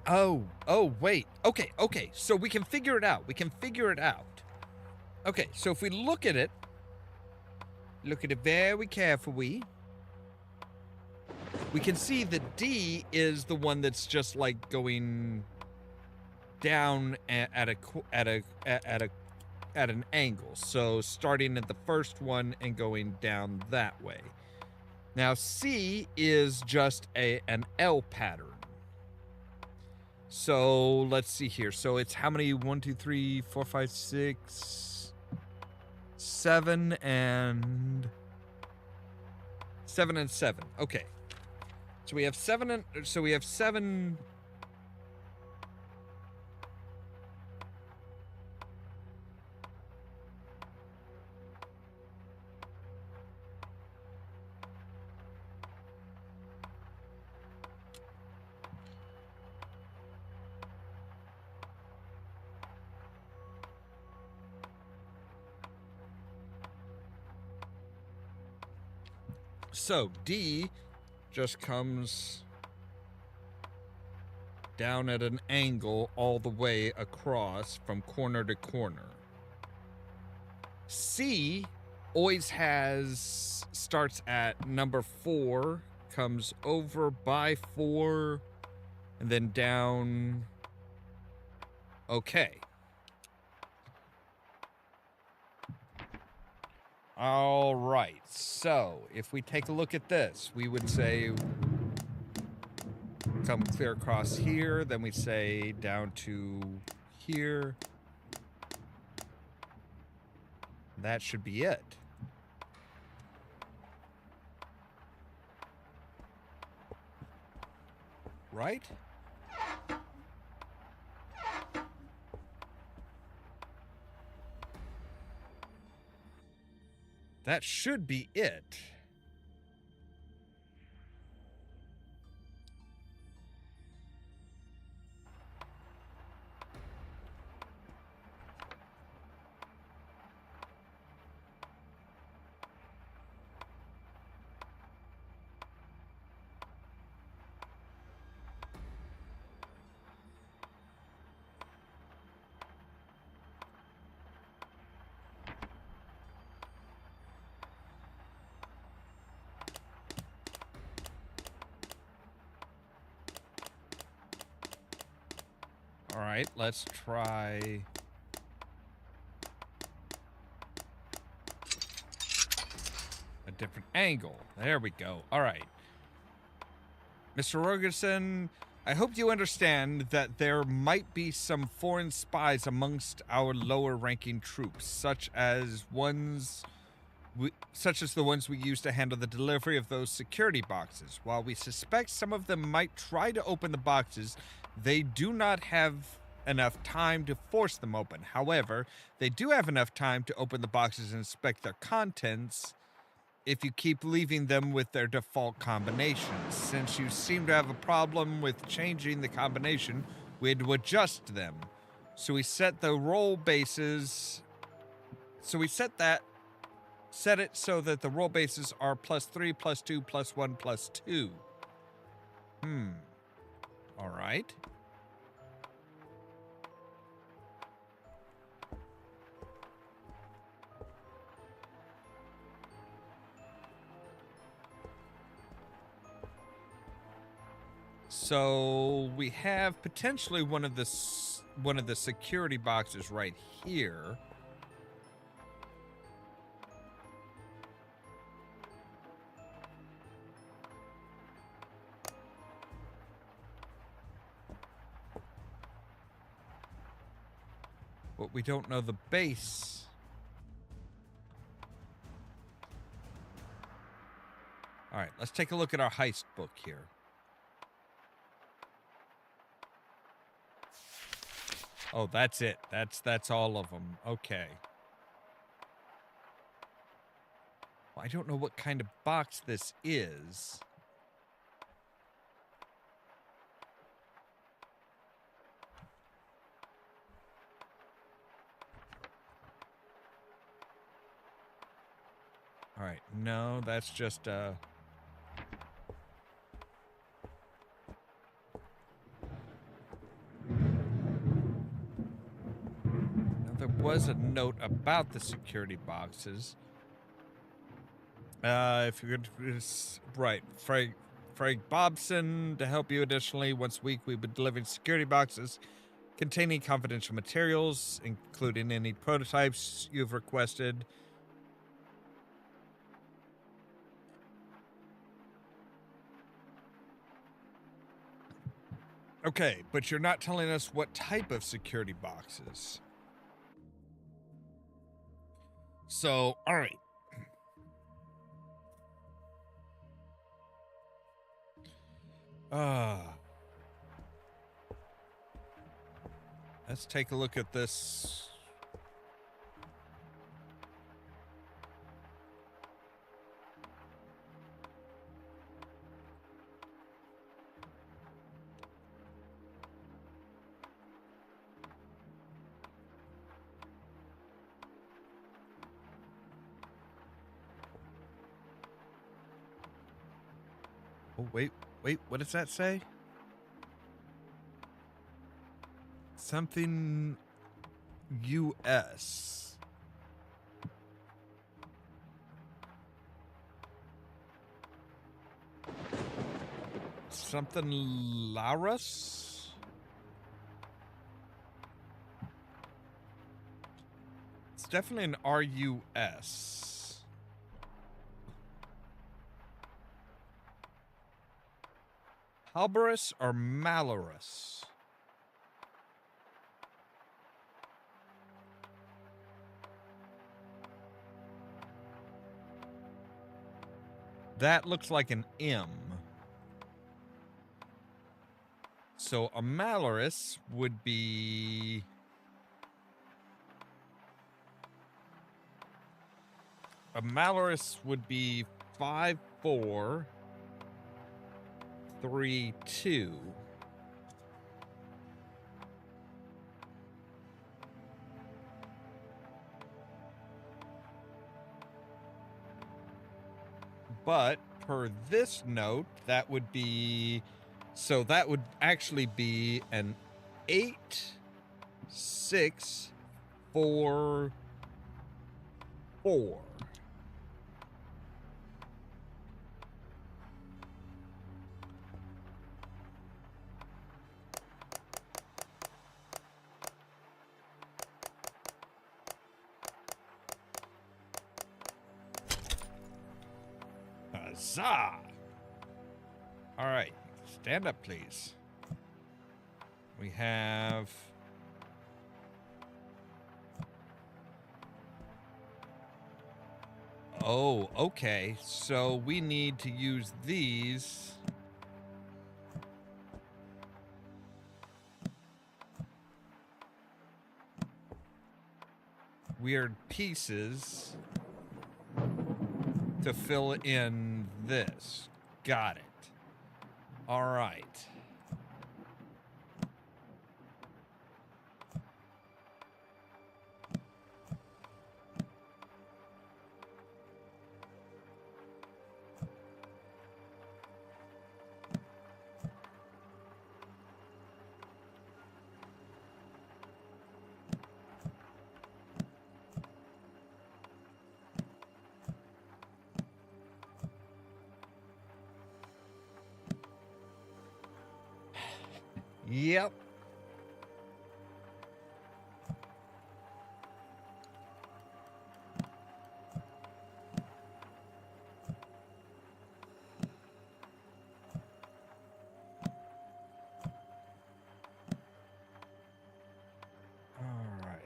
Oh, wait. Okay. So we can figure it out. Okay, so if we look at it very carefully, we can see that D is the one that's just like going down at an angle. So starting at the first one and going down that way. Now C is just an L pattern. So let's see here. So it's how many? 1, 2, 3, 4, 5, 6, 7, and 7 and 7. Okay. So we have 7 So D just comes down at an angle all the way across from corner to corner. C always starts at number 4, comes over by 4, and then down. Okay. All right. So if we take a look at this, we would say come clear across here, then we say down to here. That should be it. Right? That should be it. All right, let's try. A different angle. There we go. All right. Mr. Rogerson, I hope you understand that there might be some foreign spies amongst our lower-ranking troops, such as the ones we use to handle the delivery of those security boxes. While we suspect some of them might try to open the boxes, they do not have enough time to force them open. However, they do have enough time to open the boxes and inspect their contents if you keep leaving them with their default combinations. Since you seem to have a problem with changing the combination, we'd adjust them. So we set the roll bases. So we set it so that the roll bases are +3, +2, +1, +2. All right. So we have potentially one of the security boxes right here. But we don't know the base. All right, let's take a look at our heist book here. Oh, that's it. That's all of them. Okay. Well, I don't know what kind of box this is. All right. No, that's just was a note about the security boxes. If you're going to... Right. Frank Bobson to help you. Additionally, once a week we've been delivering security boxes containing confidential materials, including any prototypes you've requested. Okay, but you're not telling us what type of security boxes. So, all right. Let's take a look at this. Oh, wait, what does that say? Something US. Something Laurus? It's definitely an RUS. Halberus or Malorus? That looks like an M. So a Malorus would be... A Malorus would be 5432. But per this note, that would be... So that would actually be an 8644. Huzzah! All right, stand up, please. We have... Oh, okay. So we need to use these... weird pieces to fill in this. Got it. All right. Yep. All right.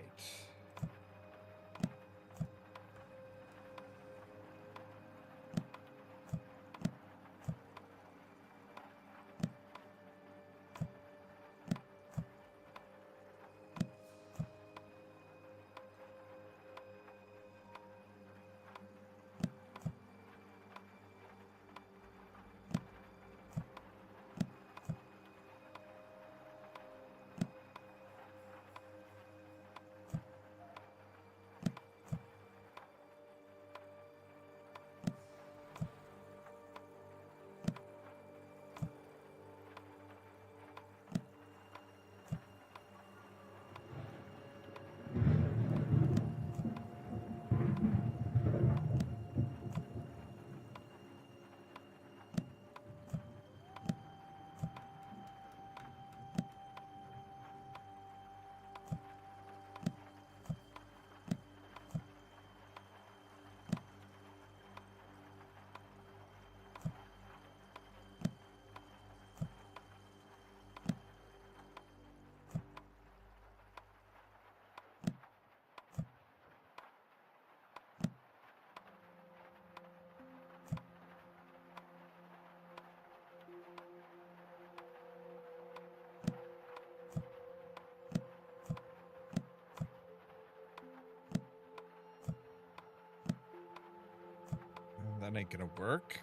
that ain't gonna work.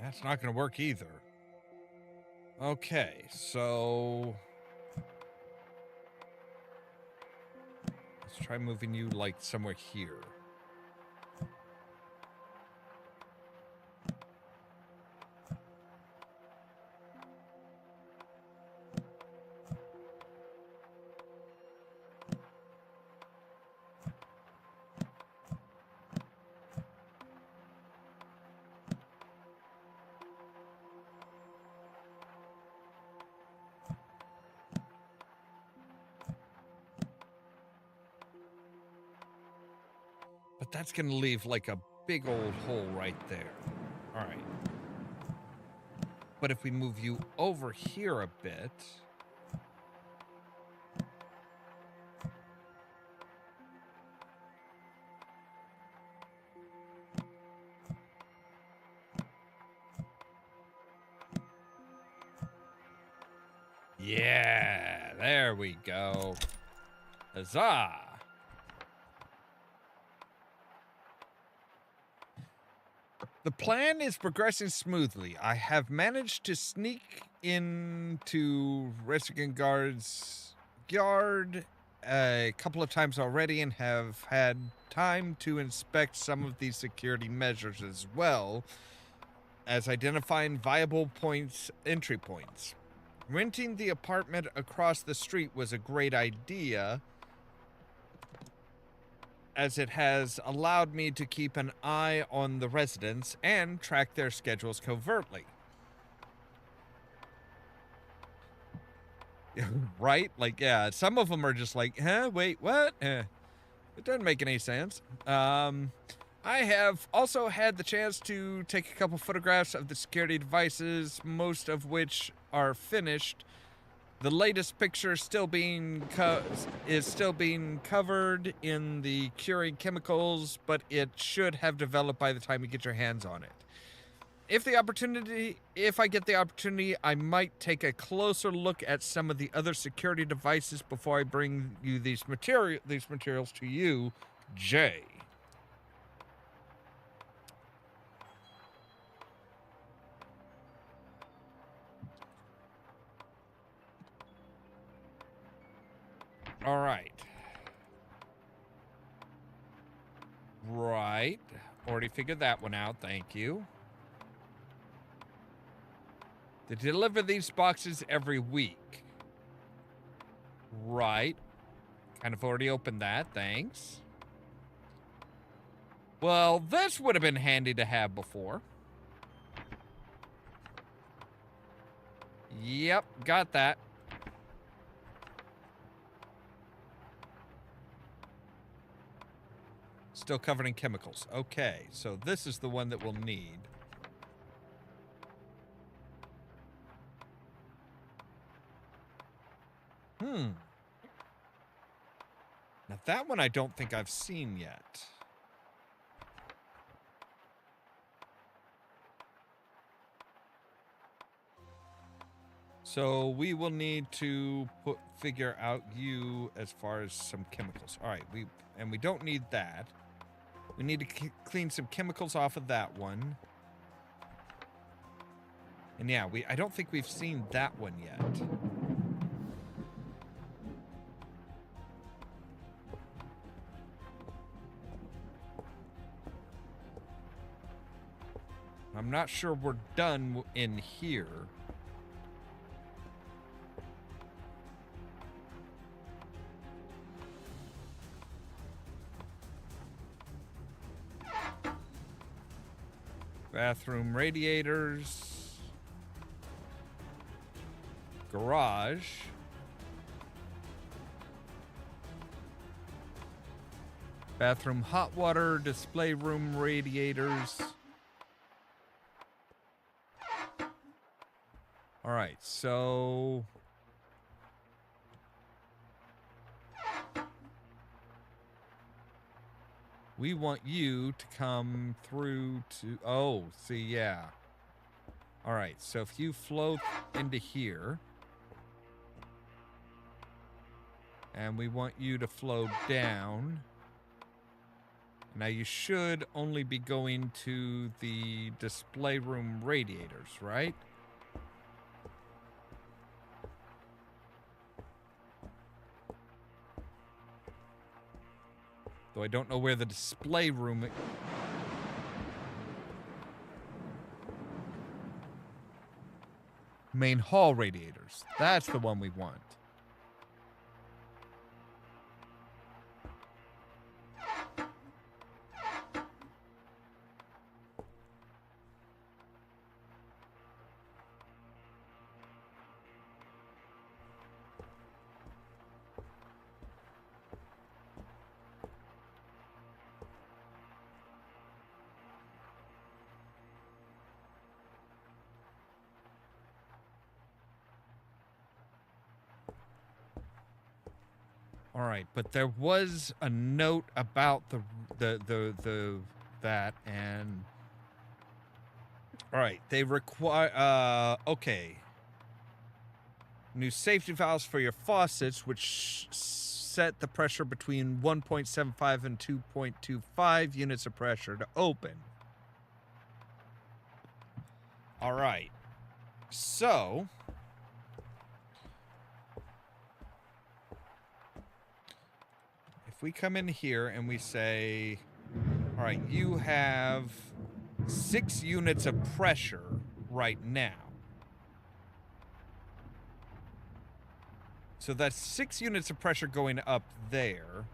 That's not gonna work either. Okay, so let's try moving you like somewhere here. But that's going to leave like a big old hole right there. All right. But if we move you over here a bit. Yeah, there we go. Huzzah! The plan is progressing smoothly. I have managed to sneak into Resident Guard's yard a couple of times already and have had time to inspect some of these security measures as well as identifying viable entry points. Renting the apartment across the street was a great idea, as it has allowed me to keep an eye on the residents and track their schedules covertly. Right? Like, yeah, some of them are just like, huh, wait, what? It doesn't make any sense. I have also had the chance to take a couple photographs of the security devices, most of which are finished. The latest picture is still being covered in the curing chemicals, but it should have developed by the time you get your hands on it. If I get the opportunity, I might take a closer look at some of the other security devices before I bring you these materials to you, Jay. All right. Right. Already figured that one out. Thank you. They deliver these boxes every week. Right. Kind of already opened that. Thanks. Well, this would have been handy to have before. Yep, got that. Still covered in chemicals. Okay, so this is the one that we'll need. Now that one I don't think I've seen yet. So we will need to figure out you as far as some chemicals. All right, we don't need that. We need to clean some chemicals off of that one. And yeah, I don't think we've seen that one yet. I'm not sure we're done in here. Bathroom radiators. Garage. Bathroom hot water, display room radiators. All right, so We want you to come through to... Oh, see, yeah. All right, so if you float into here... And we want you to flow down. Now you should only be going to the display room radiators, right? Though I don't know where the display room... Main hall radiators. That's the one we want. All right, but there was a note about that, and all right, they require okay. New safety valves for your faucets, which set the pressure between 1.75 and 2.25 units of pressure to open. All right, so. We come in here and we say, all right, you have 6 units of pressure right now. So that's 6 units of pressure going up there.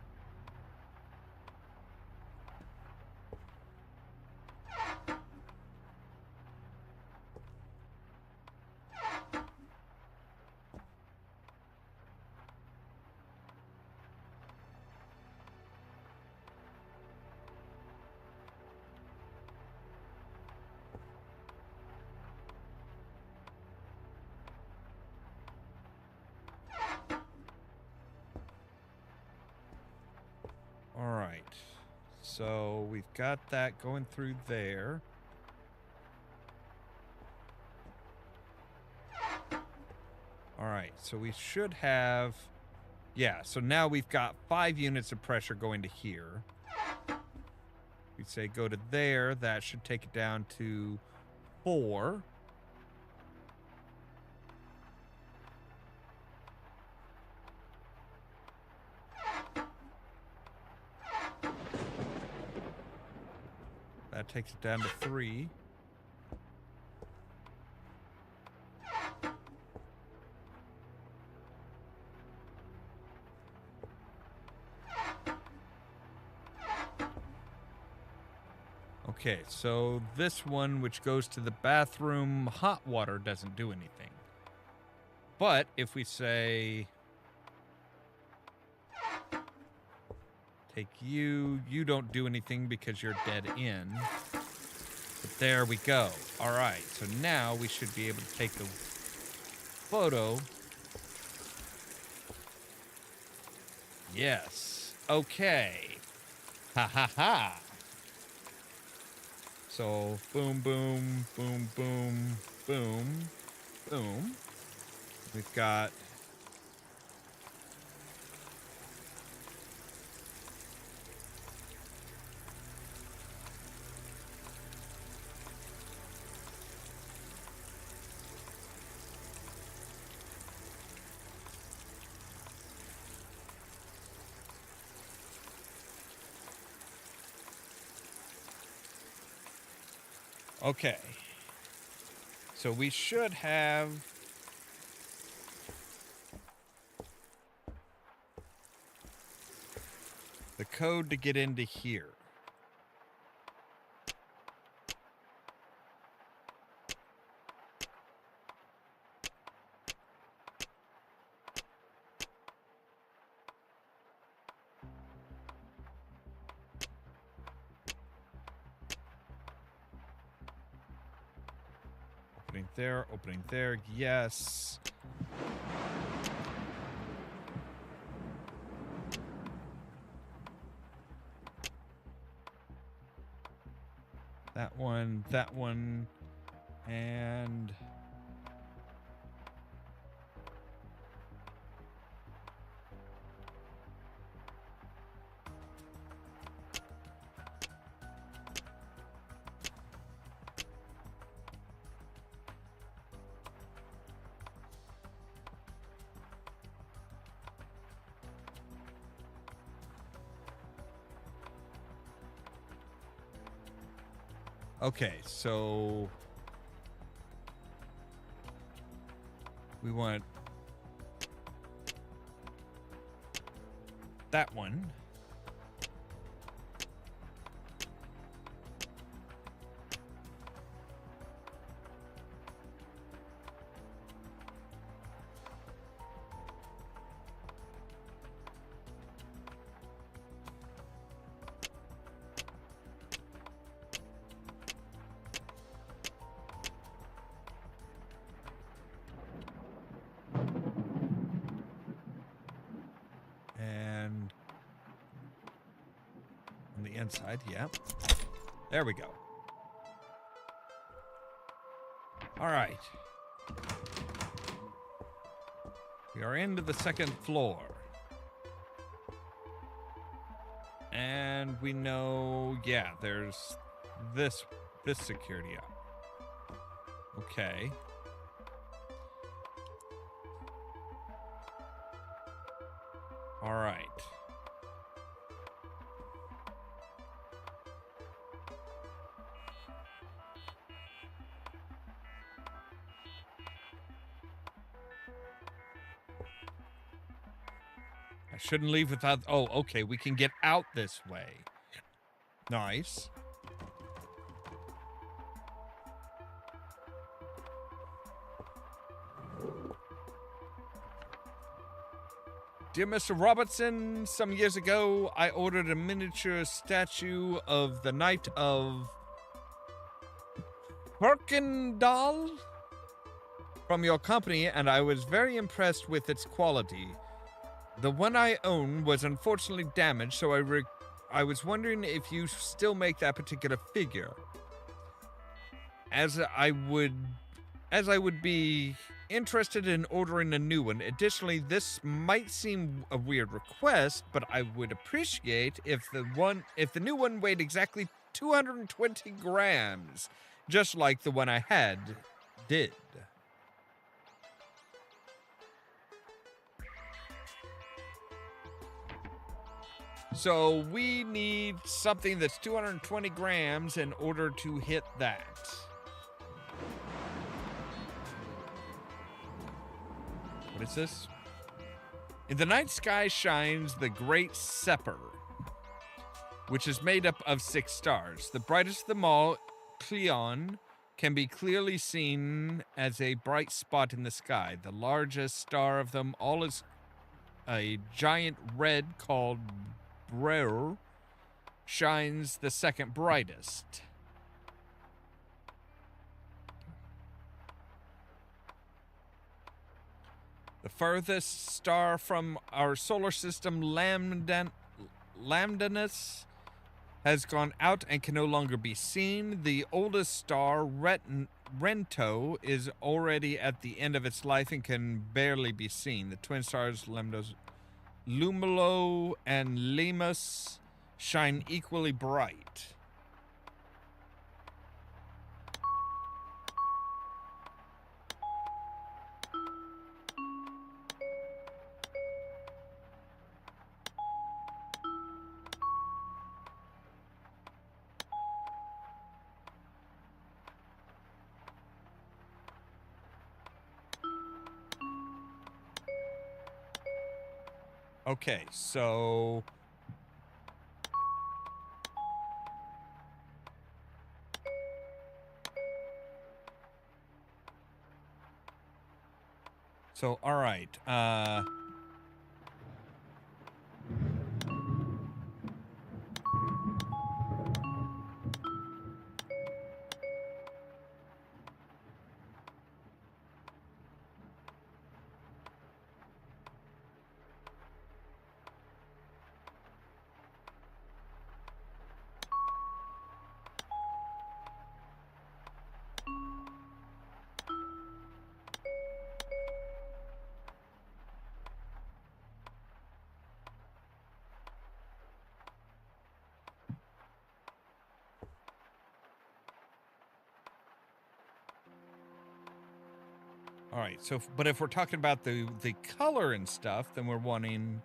All right, so we've got that going through there. All right, so we should have, yeah, so now we've got 5 units of pressure going to here. We say go to there, that should take it down to 4. That takes it down to 3. Okay, so this one, which goes to the bathroom, hot water doesn't do anything. But if we say... Take you. You don't do anything because you're dead in. But there we go. All right. So now we should be able to take a photo. Yes. Okay. Ha ha ha. So boom, boom, boom, boom, boom, boom. We've got... Okay, so we should have the code to get into here. Opening there, yes. that one, and... Okay, so we want that one. And on the inside, yeah. There we go. All right. We are into the second floor. And we know, yeah, there's this security up. Okay. All right. I shouldn't leave without... Oh, okay, we can get out this way. Nice. Dear Mr. Robertson, some years ago, I ordered a miniature statue of the Knight of Herkendal from your company, and I was very impressed with its quality. The one I own was unfortunately damaged, so I was wondering if you still make that particular figure. As I would be interested in ordering a new one. Additionally, this might seem a weird request, but I would appreciate if the new one weighed exactly 220 grams, just like the one I had did. So we need something that's 220 grams in order to hit that. What is this? In the night sky shines the great Sepper, which is made up of 6 stars. The brightest of them all, Cleon, can be clearly seen as a bright spot in the sky. The largest star of them all is a giant red called Breur, shines the second brightest. The furthest star from our solar system, Lambdanus, has gone out and can no longer be seen. The oldest star, Rento, is already at the end of its life and can barely be seen. The twin stars, Lumulo and Lemus, shine equally bright. Okay, so... all right, All right, so, but if we're talking about the color and stuff, then we're wanting...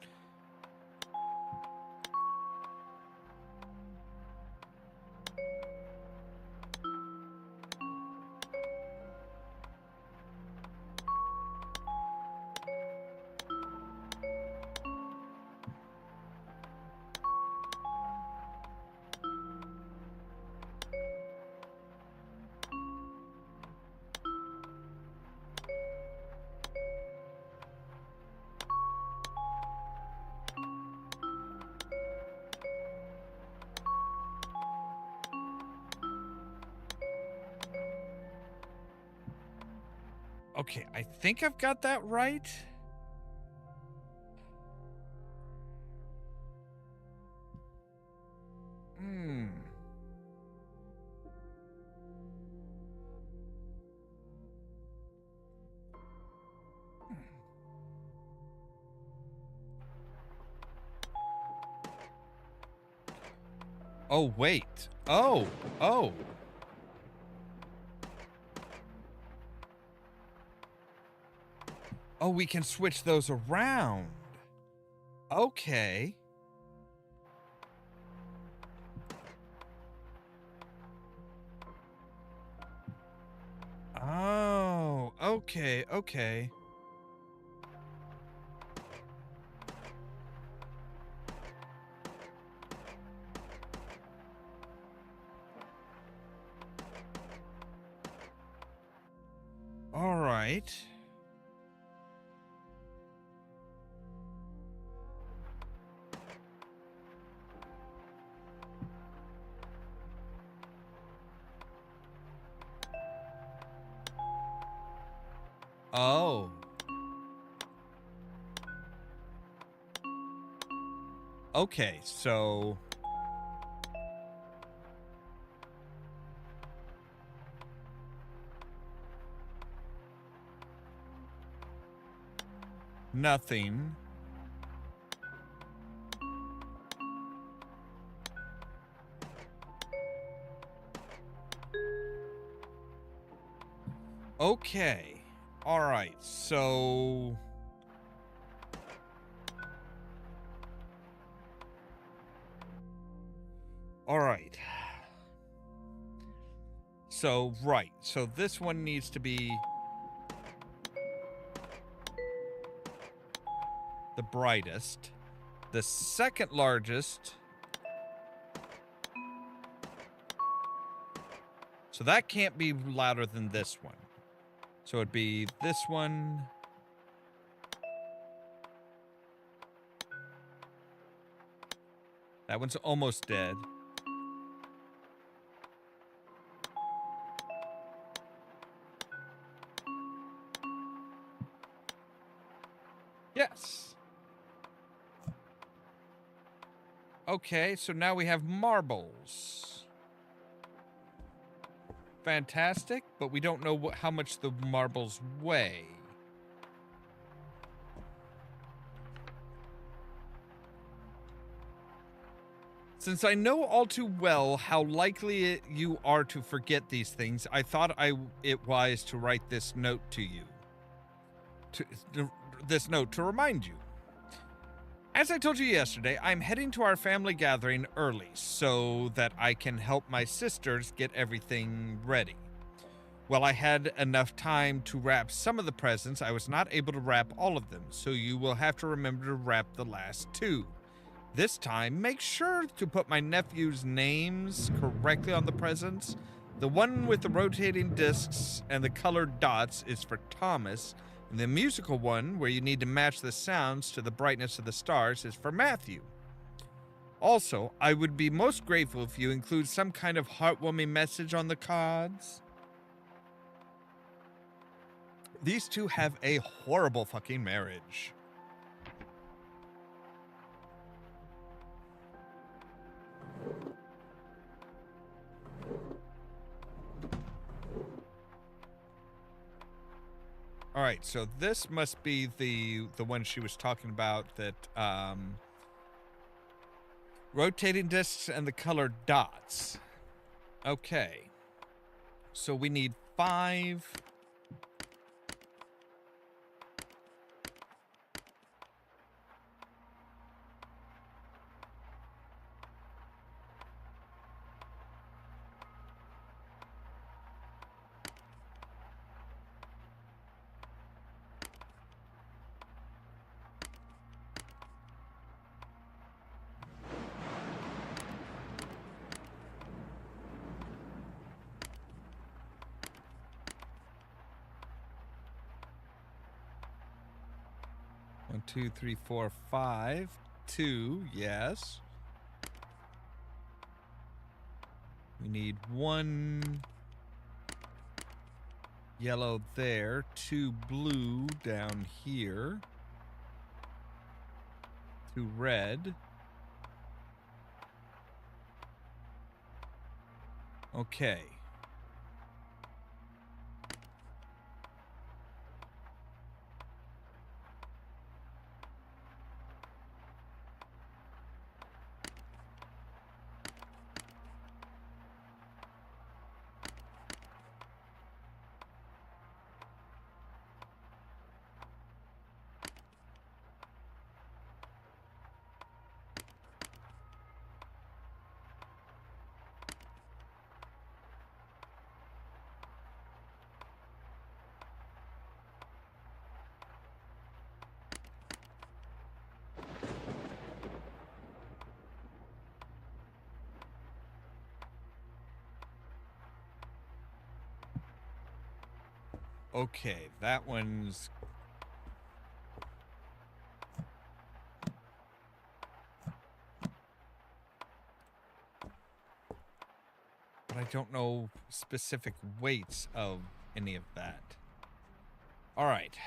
Okay, I think I've got that right. Oh, wait. Oh. Oh, we can switch those around. Okay. Oh, okay. All right. Oh. Okay, so... Nothing. Okay. All right, so... All right. So, right. So this one needs to be... the brightest. The second largest... So that can't be louder than this one. So it'd be this one. That one's almost dead. Yes. Okay, so now we have marbles. Fantastic, but we don't know how much the marbles weigh. Since I know all too well how likely you are to forget these things, I thought it wise to write this note to you. This note to remind you. As I told you yesterday, I'm heading to our family gathering early so that I can help my sisters get everything ready. While I had enough time to wrap some of the presents, I was not able to wrap all of them, so you will have to remember to wrap the last two. This time, make sure to put my nephew's names correctly on the presents. The one with the rotating discs and the colored dots is for Thomas, and the musical one, where you need to match the sounds to the brightness of the stars, is for Matthew. Also, I would be most grateful if you include some kind of heartwarming message on the cards. These two have a horrible fucking marriage. All right, so this must be the one she was talking about, that rotating discs and the colored dots. Okay. So we need 5 1, 2, 3, 4, 5. 2, yes. We need 1 yellow there, 2 blue down here, 2 red. Okay. Okay, that one's... But I don't know specific weights of any of that. All right.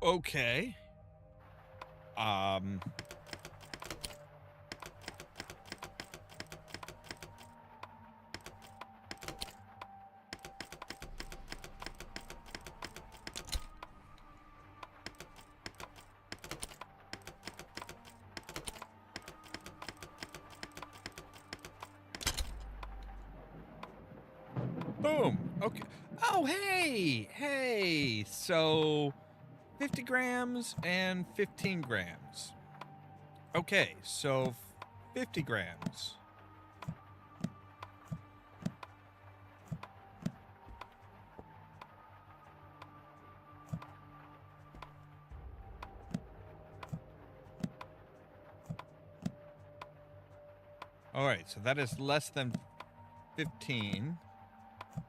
Okay. Boom. Okay. Oh, hey. Hey. So 50 grams and 15 grams. Okay, so 50 grams. All right, so that is less than 15.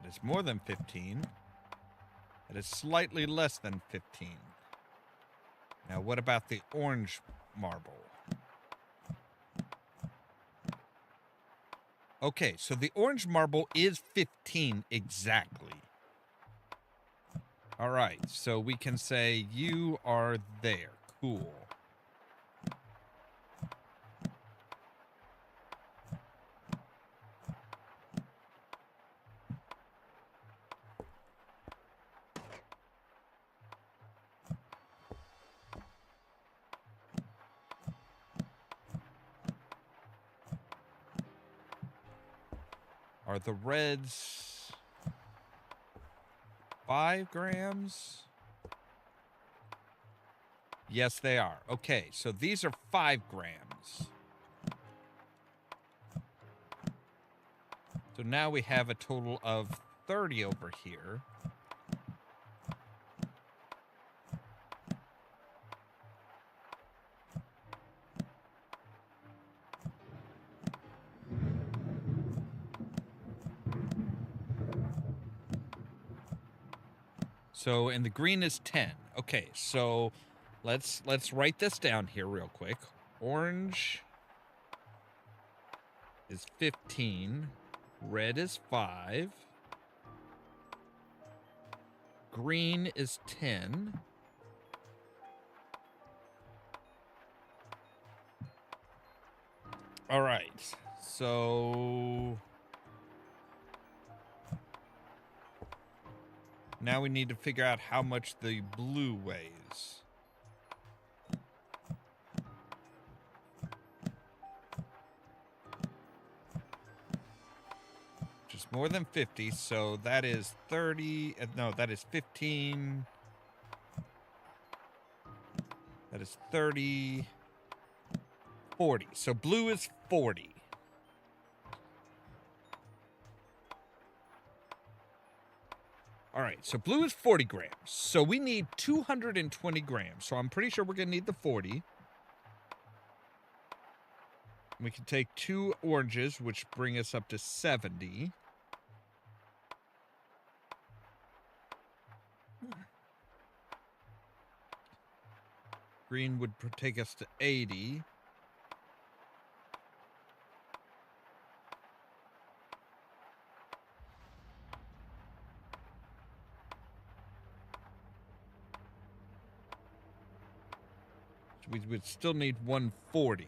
It is more than 15. It is slightly less than 15. Now, what about the orange marble? Okay, so the orange marble is 15 exactly. All right, so we can say you are there. Cool. Are the reds 5 grams? Yes, they are. Okay, so these are 5 grams. So now we have a total of 30 over here. So, and the green is 10. Okay, so let's write this down here real quick. Orange is 15. Red is 5. Green is 10. All right. So now we need to figure out how much the blue weighs. more than 50, so that is 30. No, that is 15. That is 30. 40. So blue is 40. All right, so blue is 40 grams. So we need 220 grams. So I'm pretty sure we're going to need the 40. We can take 2 oranges, which bring us up to 70. Green would take us to 80. So we would still need 140.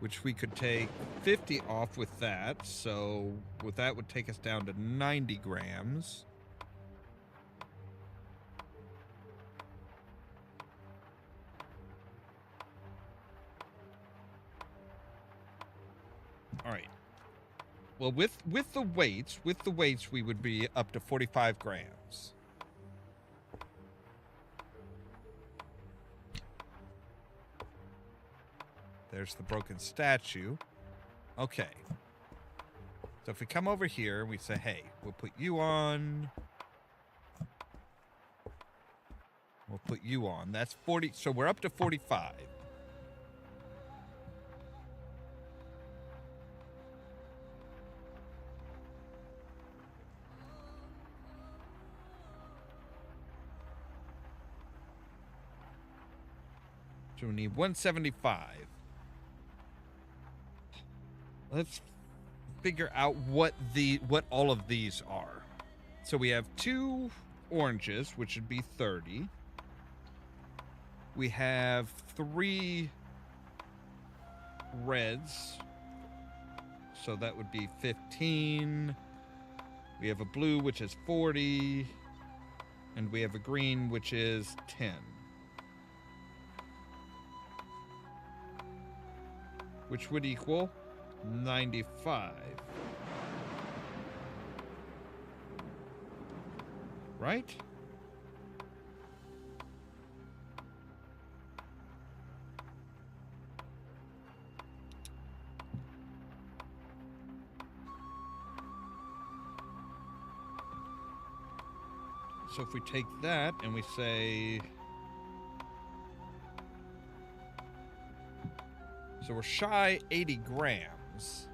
Which we could take 50 off with that. So with that would take us down to 90 grams. All right. Well, with the weights, we would be up to 45 grams. There's the broken statue. Okay. So if we come over here, we say, hey, we'll put you on. We'll put you on. That's 40. So we're up to 45. So we need 175. Let's figure out what all of these are. So we have 2 oranges, which would be 30. We have 3 reds, so that would be 15. We have a blue, which is 40. And we have a green, which is 10. Which would equal 95. Right? So if we take that and we say... So we're shy 80 grams.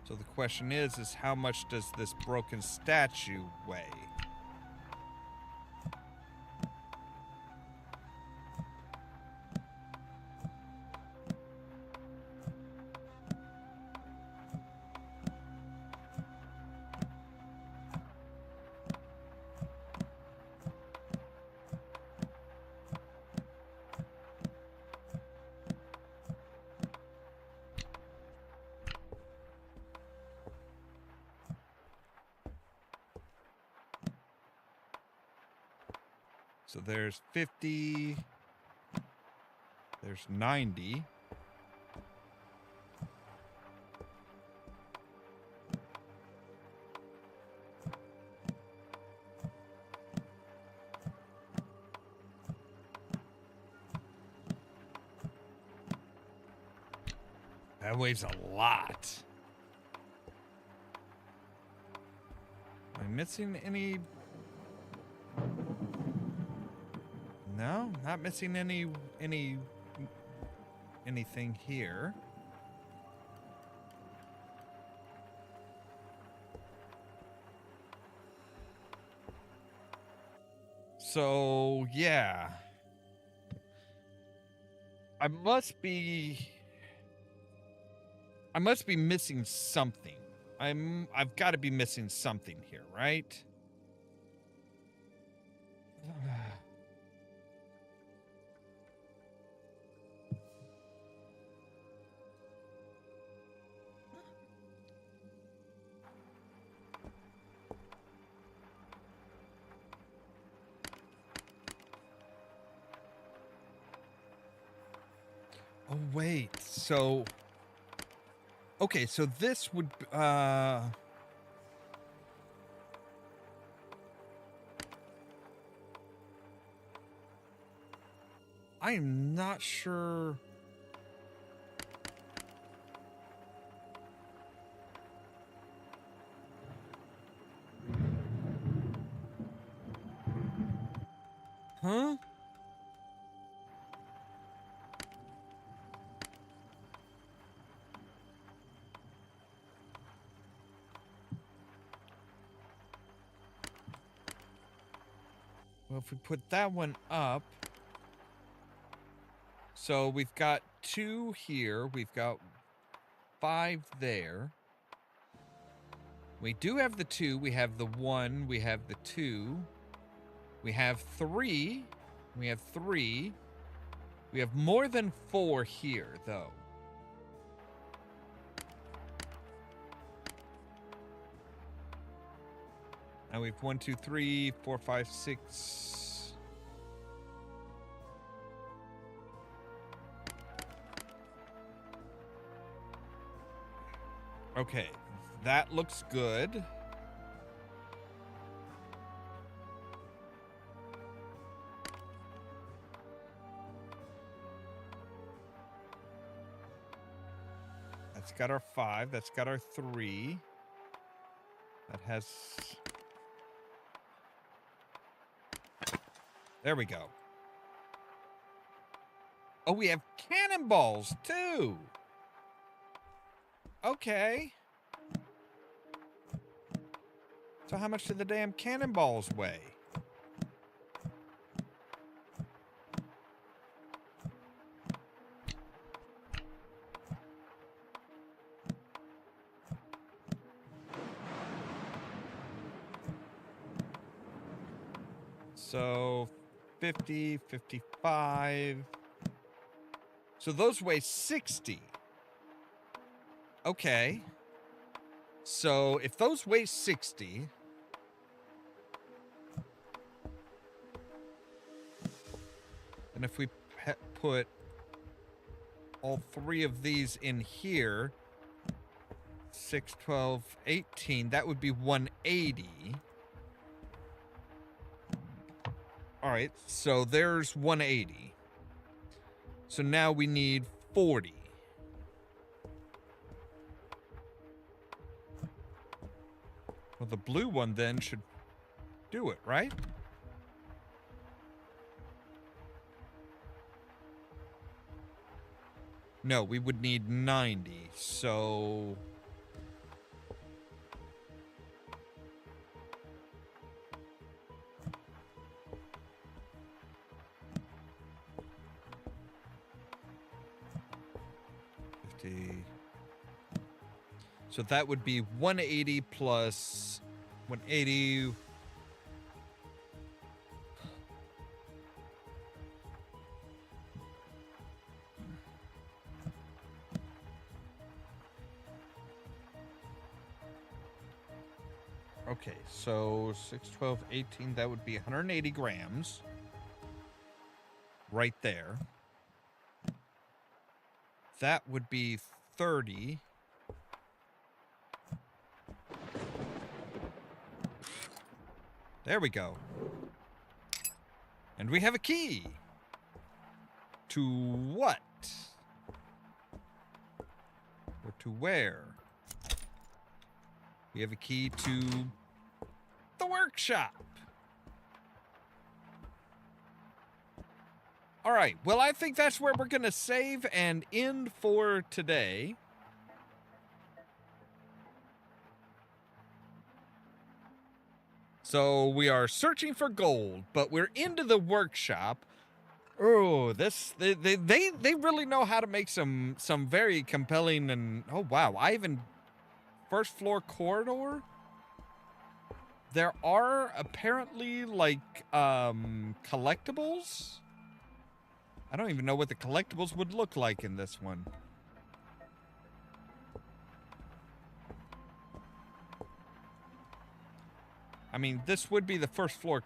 So the question is how much does this broken statue weigh? So there's 50. There's 90. That weighs a lot. Am I missing any? No, not missing anything here. So, yeah. I must be missing something. I've got to be missing something here, right? Oh, wait. So... Okay, so this would... I am not sure... Huh? Well, if we put that one up... So we've got 2 here. We've got 5 there. We do have the 2. We have the 1. We have the 2. We have 3. We have 3. We have more than 4 here, though. And we've 1, 2, 3, 4, 5, 6. Okay, that looks good. That's got our 5. That's got our 3. That has... There we go. Oh, we have cannonballs, too! Okay. So how much do the damn cannonballs weigh? So 50, 55. So those weigh 60. Okay. So if those weigh 60, and if we put all 3 of these in here, 6, 12, 18, that would be 180. All right, so there's 180. So now we need 40. Well, the blue one then should do it, right? No, we would need 90, so... So that would be 180 plus 180. Okay, so 6, 12, 18, that would be 180 grams. Right there. That would be 30. There we go. And we have a key. To what? Or to where? We have a key to the workshop. All right, well, I think that's where we're going to save and end for today. So we are searching for gold, but we're into the workshop. Oh, this they really know how to make some very compelling and oh wow, I even first floor corridor. There are apparently like collectibles. I don't even know what the collectibles would look like in this one. I mean, this would be the first floor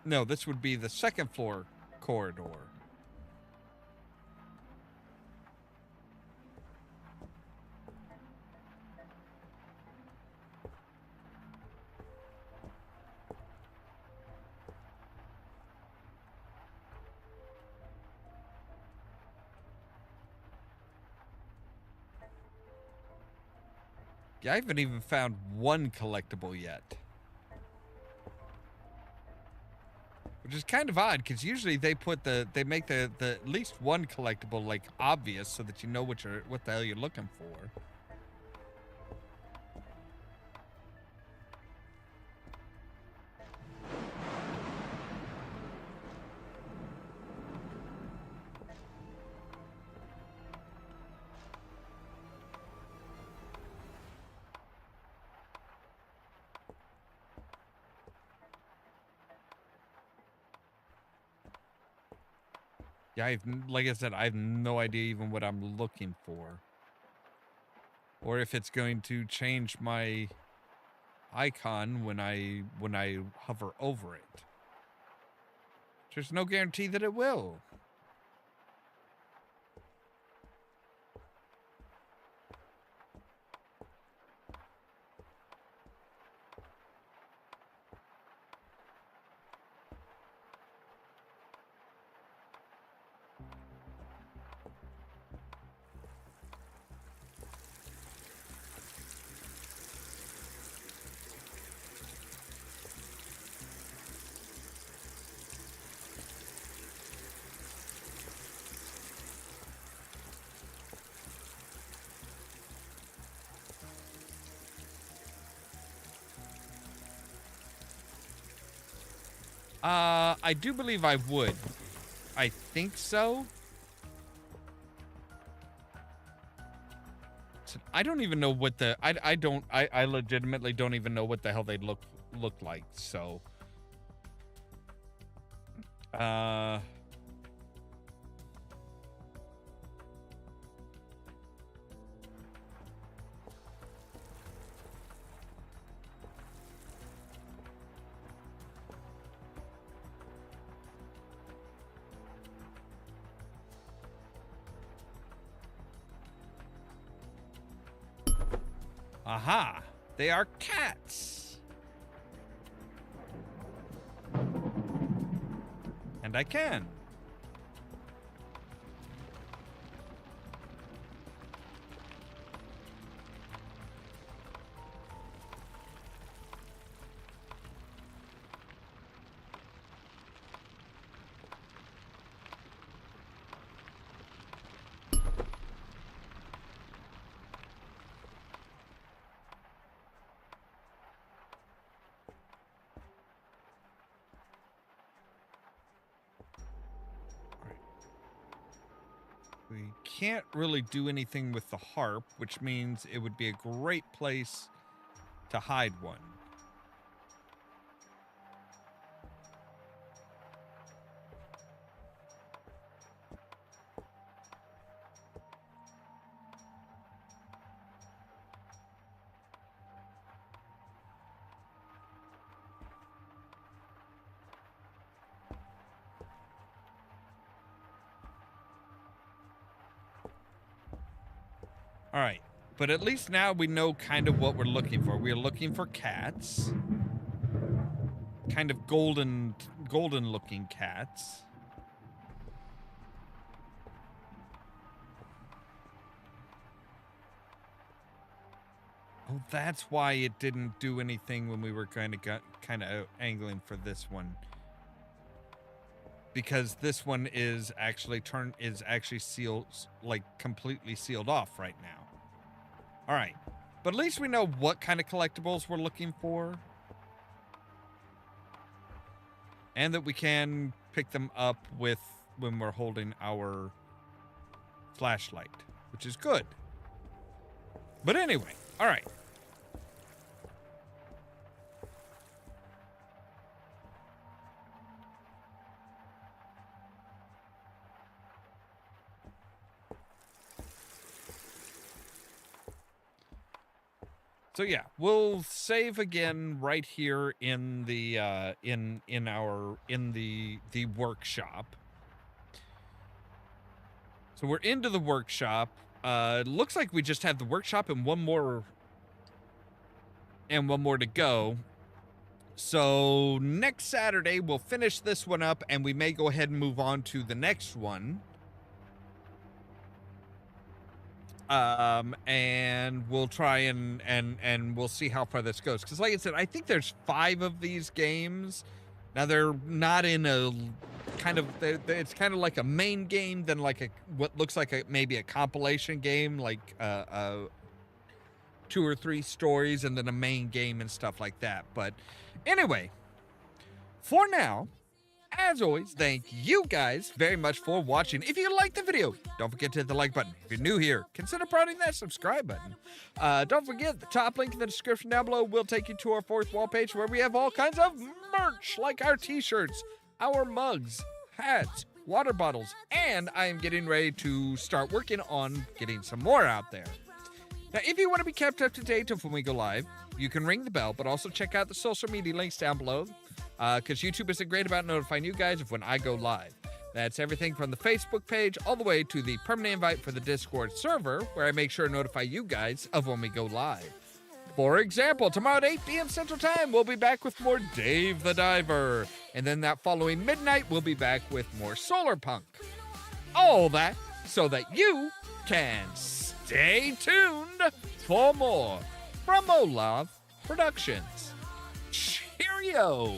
No, this would be the second floor corridor. Yeah, I haven't even found one collectible yet. Which is kind of odd, because usually they make the at least one collectible like obvious so that you know what the hell you're looking for. Yeah, like I said, I have no idea even what I'm looking for. Or if it's going to change my icon when I hover over it. There's no guarantee that it will. I do believe I would. I think so. I don't even know what the I legitimately don't even know what the hell they look like. So aha, they are cats. And I can. We can't really do anything with the harp, which means it would be a great place to hide one. All right, but at least now we know kind of what we're looking for. We're looking for cats. Kind of golden looking cats. Oh, that's why it didn't do anything when we were kind of angling for this one. Because this one is actually sealed, like completely sealed off right now. All right, but at least we know what kind of collectibles we're looking for. And that we can pick them up when we're holding our flashlight, which is good. But anyway, all right. So yeah, we'll save again right here in the the workshop. So we're into the workshop. Looks like we just have the workshop and one more to go. So next Saturday we'll finish this one up, and we may go ahead and move on to the next one. And we'll try and we'll see how far this goes. Because like I said, I think there's 5 of these games. Now they're not in a kind of, it's kind of like a main game, then like what looks like maybe a compilation game, like 2 or 3 stories, and then a main game and stuff like that. But anyway, for now, as always, thank you guys very much for watching. If you liked the video, don't forget to hit the like button. If you're new here, consider prodding that subscribe button. Don't forget, the top link in the description down below will take you to our 4th wall page, where we have all kinds of merch, like our t-shirts, our mugs, hats, water bottles, and I am getting ready to start working on getting some more out there. Now, if you want to be kept up to date of when we go live, you can ring the bell, but also check out the social media links down below, because YouTube isn't great about notifying you guys of when I go live. That's everything from the Facebook page all the way to the permanent invite for the Discord server, where I make sure to notify you guys of when we go live. For example, tomorrow at 8 p.m. Central Time, we'll be back with more Dave the Diver. And then that following midnight, we'll be back with more Solar Punk. All that so that you can stay tuned for more from Ollamh Productions. Cheerio!